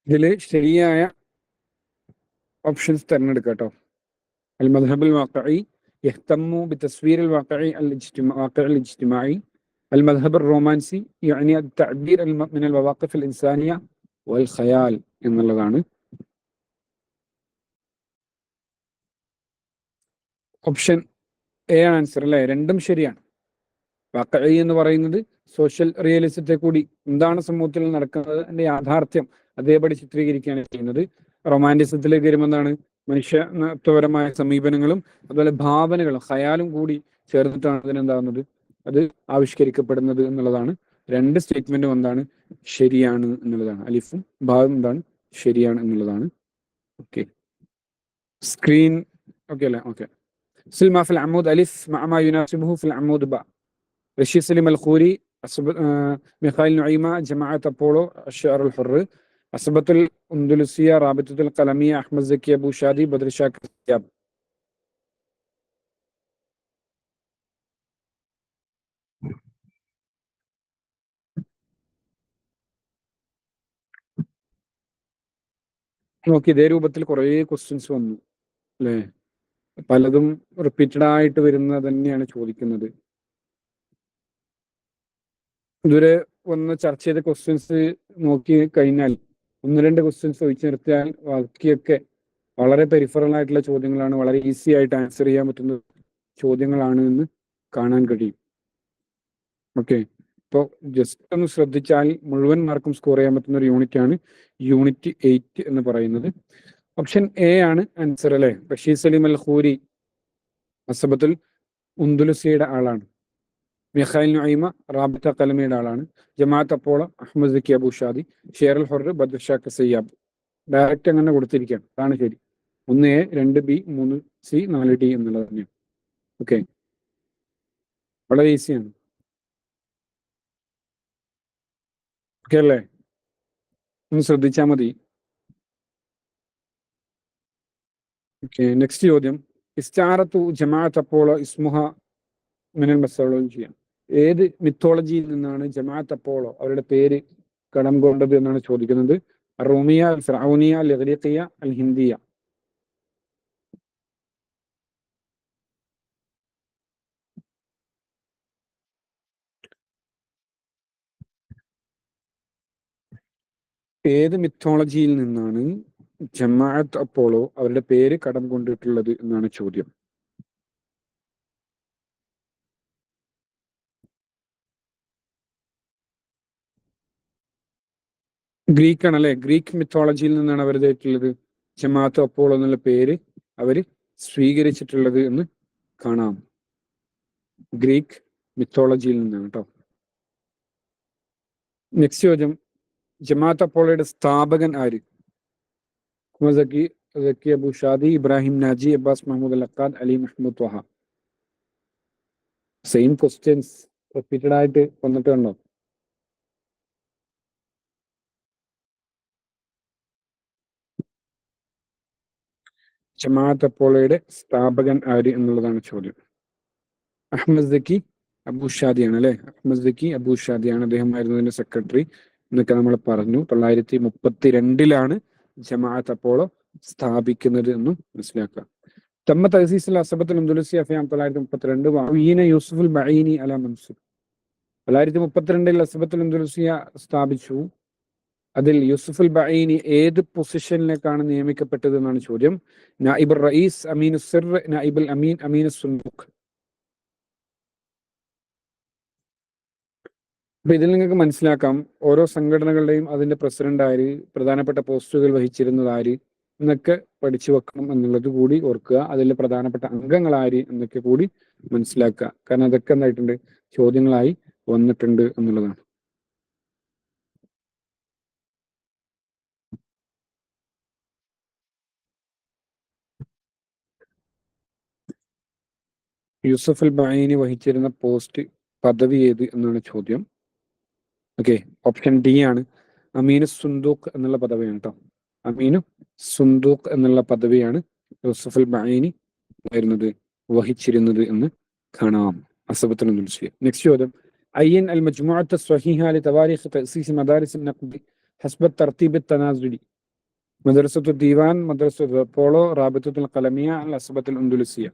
ഇതിൽ ശരിയായ ഓപ്ഷൻസ് തിരഞ്ഞെടുക്കുക കേട്ടോ. المذهب الواقعي يهتم بتصوير الواقع الاجتماعي. المذهب الرومانسي يعني التعبير من المواقف الإنسانية والخيال എന്നുള്ളതാണ്. ഓപ്ഷൻ എ ആൻസർ അല്ലേ. രണ്ടും ശരിയാണ്. വാഖഇ എന്ന് പറയുന്നത് സോഷ്യൽ റിയലിസത്തെ കൂടി എന്താണ് സമൂഹത്തിൽ നടക്കുന്നത് അതിന്റെ യാഥാർത്ഥ്യം അതേപടി ചിത്രീകരിക്കുകയാണ് ചെയ്യുന്നത്. റൊമാൻറ്റിസത്തിലേക്ക് വരുമ്പോൾ എന്താണ്, മനുഷ്യത്വപരമായ സമീപനങ്ങളും അതുപോലെ ഭാവനകളും ഖയാലും കൂടി ചേർന്നിട്ടാണ് അതിനെന്താകുന്നത്, അത് ആവിഷ്കരിക്കപ്പെടുന്നത് എന്നുള്ളതാണ്. രണ്ട് സ്റ്റേറ്റ്മെന്റും എന്താണ്, ശരിയാണ് എന്നുള്ളതാണ്. അലിഫും ഭാവും എന്താണ്, ശരിയാണ് എന്നുള്ളതാണ്. ഓക്കെ, സ്ക്രീൻ ഓക്കെ അല്ലേ? ഓക്കെ. സിൽമ ഫിൽ അമൂദ് അലിഫ് മഅ യുനാസിബുഹു ഫിൽ അമൂദ് ബ. Rasheed Salim al Khoury, Mikhail നുഐമ, ജമാഅത്ത് അപ്പോളോ, അശ്ശഅർ അൽ ഹുർ, അസബത്തുൽ ഉന്ദുലുസിയ, റാബിത്തുൽ ഖലമിയ, അഹ്മദ് സക്കി അബൂ ഷാദി, ബദർ ഷാക്കിർ സിയാബ്. നോക്കി, ഇതേ രൂപത്തിൽ കുറേ ക്വസ്റ്റ്യൻസ് വന്നു അല്ലേ. പലതും റിപ്പീറ്റഡ് ആയിട്ട് വരുന്നത് തന്നെയാണ് ചോദിക്കുന്നത്. ഇതുവരെ ഒന്ന് ചർച്ച ചെയ്ത ക്വസ്റ്റ്യൻസ് നോക്കി കഴിഞ്ഞാൽ 1-2 ക്വസ്റ്റ്യൻസ് ഒഴിച്ചു നിർത്തിയാൽ ബാക്കിയൊക്കെ വളരെ പെരിഫറൽ ആയിട്ടുള്ള ചോദ്യങ്ങളാണ്, വളരെ ഈസി ആയിട്ട് ആൻസർ ചെയ്യാൻ പറ്റുന്ന ചോദ്യങ്ങളാണ് എന്ന് കാണാൻ കഴിയും. ഓക്കെ, ഇപ്പോൾ ജസ്റ്റ് ഒന്ന് ശ്രദ്ധിച്ചാൽ മുഴുവൻ മാർക്കും സ്കോർ ചെയ്യാൻ പറ്റുന്ന ഒരു യൂണിറ്റ് ആണ് യൂണിറ്റ് 8 എന്ന് പറയുന്നത്. ഓപ്ഷൻ എ ആണ് ആൻസർ അല്ലേ. റഷീദ് സലീം അൽ ഖൂരി അസബത്തുൽ ഉന്ദുലുസിയുടെ ആളാണ്. മിഖായിൽ നുഐമ റാബിത്ത കലമയുടെ ആളാണ്. ജമാഅത്ത് Apollo Ahmed Zaki Abu Shaadi, Sher അൽ ഹൊർ ബദ്ഷാഖ് സയ്യാബ്. ഡയറക്റ്റ് അങ്ങനെ കൊടുത്തിരിക്കുകയാണ്. അതാണ് ശരി. 1A 2B 3C 4D എന്നുള്ളത് തന്നെയാണ്. ഓക്കെ, വളരെ ഈസിയാണ്. ഓക്കെ അല്ലേ? ഒന്ന് ശ്രദ്ധിച്ചാൽ മതി. ഓക്കെ, നെക്സ്റ്റ് ചോദ്യം. ഇസ്താറത്തു ജമാഅത്ത് അപ്പോളോ ഇസ്മുഹ മിനൽ മെത്തഡോളജി. ഏത് മിത്തോളജിയിൽ നിന്നാണ് ജമാഅത്ത് അപ്പോളോ അവരുടെ പേര് കടം കൊണ്ടത് എന്നാണ് ചോദിക്കുന്നത്. റൂമിയ, അൽ ഫിറഔനിയ, അൽ ഇഗ്രിഖിയ, അൽ ഹിന്ദിയ. ഏത് മിത്തോളജിയിൽ നിന്നാണ് ജമാഅത്ത് അപ്പോളോ അവരുടെ പേര് കടം കൊണ്ടിട്ടുള്ളത് എന്നാണ് ചോദ്യം. ഗ്രീക്ക് ആണ് അല്ലെ? ഗ്രീക്ക് മിത്തോളജിയിൽ നിന്നാണ് അവരുടേറ്റുള്ളത് ജമാഅത്ത് അപ്പോളോ എന്നുള്ള പേര് അവര് സ്വീകരിച്ചിട്ടുള്ളത് എന്ന് കാണാം. ഗ്രീക്ക് മിത്തോളജിയിൽ നിന്നാണ് കേട്ടോ. നെക്സ്റ്റ് ചോദ്യം. ജമാഅത്ത് അപ്പോളോയുടെ സ്ഥാപകൻ ആര്? Zaki Abu Shadi, Ibrahim Naji, Abbas Mahmoud al Aqqad, Ali Mahmoud Taha. Same questions repeated ആയിട്ട് വന്നിട്ട് കണ്ടോ? ജമാഅത്ത് അപ്പോളോയുടെ സ്ഥാപകൻ ആര് എന്നുള്ളതാണ് ചോദ്യം. അഹമ്മദ് സക്കി അബു ഷാദിയാണ് അല്ലെ? അഹമ്മദ് സക്കി അബു ഷാദിയാണ്. അദ്ദേഹമായിരുന്നു ഇതിന്റെ സെക്രട്ടറി എന്നൊക്കെ നമ്മൾ പറഞ്ഞു. 932 ജമാഅത്ത് അപ്പോളോ സ്ഥാപിക്കുന്നത് എന്നും മനസ്സിലാക്കുക. തമ്മ തഹസീസ് അസബത്തുൽ അന്ദലുസിയ ഫി 932 വഈന യൂസുഫുൽ ബഈനി അല മൻസുബ്. 932 അസബത്തുൽ അന്ദലുസിയ സ്ഥാപിച്ചു. അതിൽ യൂസുഫുൽ ബഈനി ഏത് പൊസിഷനിലേക്കാണ് നിയമിക്കപ്പെട്ടത് എന്നാണ് ചോദ്യം. നായിബുർ റഈസ്, അമീനുസ് സിർ, നായിബുൽ അമീൻ, അമീനുസ് സുന്ദൂഖ്. അപ്പൊ ഇതിൽ നിങ്ങൾക്ക് മനസ്സിലാക്കാം ഓരോ സംഘടനകളുടെയും അതിന്റെ പ്രസിഡന്റ് ആര്, പ്രധാനപ്പെട്ട പോസ്റ്റുകൾ വഹിച്ചിരുന്നത് ആര് എന്നൊക്കെ പഠിച്ചു വെക്കണം എന്നുള്ളത് കൂടി ഓർക്കുക. അതിൽ പ്രധാനപ്പെട്ട അംഗങ്ങൾ ആര് എന്നൊക്കെ കൂടി മനസ്സിലാക്കുക. കാരണം അതൊക്കെ എന്തായിട്ടുണ്ട്, ചോദ്യങ്ങളായി വന്നിട്ടുണ്ട് എന്നുള്ളതാണ്. യൂസഫ് അൽ ബഈനി വഹിച്ചിരുന്ന പോസ്റ്റ് പദവി ഏത് എന്നാണ് ചോദ്യം. ഓക്കെ, ഓപ്ഷൻ ഡി ആണ്. അമീനു സുന്ദൂഖ് എന്നുള്ള പദവിയാണ് കേട്ടോ. അമീനു സുന്ദൂഖ് എന്നുള്ള പദവിയാണ് യൂസഫ് അൽ ബഈനി വഹിച്ചിരുന്നത് എന്ന് കാണാം. അസബത്തുൽ അന്ദലുസിയ. നെക്സ്റ്റ് ചോദ്യം. അയ്യൻ അൽ മജ്മുഅത്ത് സ്വഹീഹ ലി തവാരീഖ് തഅസീസ് മദാരിസ് അൻ-നഖ്ബ് ഹസ്ബ തർതീബ് അത്ത്-തനാസുലി. മദ്രസത്തുൽ ദീവാൻ, മദ്രസത്തുൽ അപ്പോളോ, റാബിത്തത്തുൽ ഖലമിയ, അൽ അസബത്തുൽ അന്ദലുസിയ.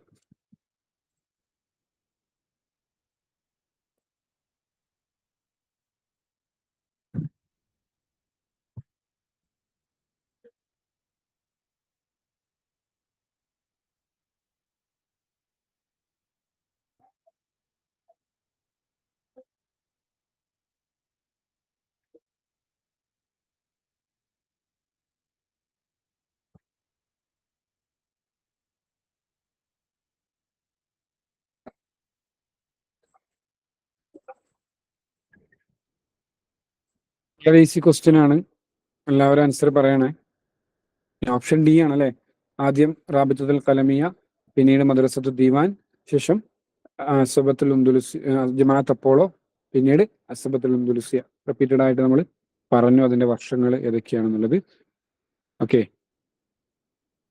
വളരെ ഈസി ക്വസ്റ്റ്യൻ ആണ്. എല്ലാവരും ആൻസർ പറയണേ. ഓപ്ഷൻ ഡി ആണ് അല്ലെ? ആദ്യം റാബിത്തുൽ ഖലമിയ, പിന്നീട് മദ്രസത്തുൽ ദീവാൻ, ശേഷം അസബത്തുൽ അന്ദലുസിയ, ജമാഅത്ത് അപ്പോളോ, പിന്നീട് അസബത്തുൽ അന്ദലുസിയ. റിപ്പീറ്റഡ് ആയിട്ട് നമ്മൾ പറഞ്ഞു അതിന്റെ വർഷങ്ങൾ ഏതൊക്കെയാണെന്നുള്ളത്. ഓക്കെ,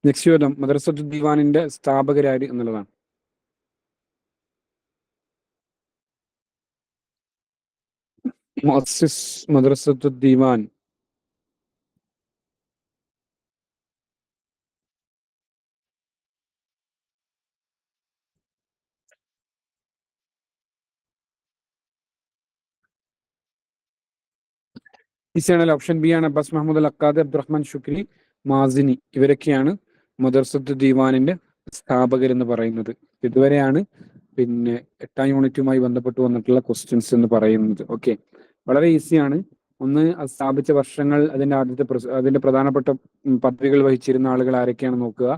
നെക്സ്റ്റ് ചോദ്യം. മദ്രസത്തുൽ ദീവാനിന്റെ സ്ഥാപകരാര് എന്നുള്ളതാണ്. മുഅസ്സിസ് മദ്രസത്തുൽ ദീവാൻ. ഈസിയാണല്ലോ. ഓപ്ഷൻ ബി ആണ്. Abbas Mahmoud al അഖാദ്, Abdurahman Shukri, Mazini. ഇവരൊക്കെയാണ് മദ്രസത്തുൽ ദീവാനിന്റെ സ്ഥാപകരെന്ന് പറയുന്നത്. ഇതുവരെയാണ് പിന്നെ 8ാം യൂണിറ്റുമായി ബന്ധപ്പെട്ട് വന്നിട്ടുള്ള ക്വസ്റ്റ്യൻസ് എന്ന് പറയുന്നത്. ഓക്കെ, വളരെ ഈസിയാണ്. ഒന്ന്, അത് സ്ഥാപിച്ച വർഷങ്ങൾ, അതിന്റെ പ്രധാനപ്പെട്ട പദവികൾ വഹിച്ചിരുന്ന ആളുകൾ ആരൊക്കെയാണ് നോക്കുക.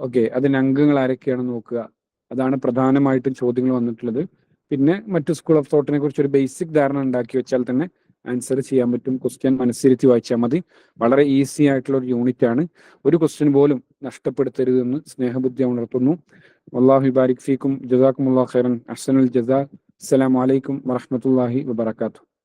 ഓക്കെ, അതിന്റെ അംഗങ്ങൾ ആരൊക്കെയാണ് നോക്കുക. അതാണ് പ്രധാനമായിട്ടും ചോദ്യങ്ങൾ വന്നിട്ടുള്ളത്. പിന്നെ മറ്റു സ്കൂൾ ഓഫ് തോട്ടിനെ കുറിച്ച് ഒരു ബേസിക് ധാരണ ഉണ്ടാക്കി വെച്ചാൽ തന്നെ ആൻസർ ചെയ്യാൻ പറ്റും. ക്വസ്റ്റ്യൻ മനസ്സിരുത്തി വായിച്ചാൽ മതി. വളരെ ഈസി ആയിട്ടുള്ള ഒരു യൂണിറ്റ് ആണ്. ഒരു ക്വസ്റ്റ്യൻ പോലും നഷ്ടപ്പെടുത്തരുതെന്ന് സ്നേഹബുദ്ധി ഉണർത്തുന്നു. വല്ലാഹു ബാരിക് ഫീക്കും. ജസാക്കുമുല്ലാഹു ഖൈറൻ. അഹ്സനുൽ ജസാ. അസ്സലാമു അലൈക്കും വറഹ്മത്തുള്ളാഹി വബറകാതുഹു.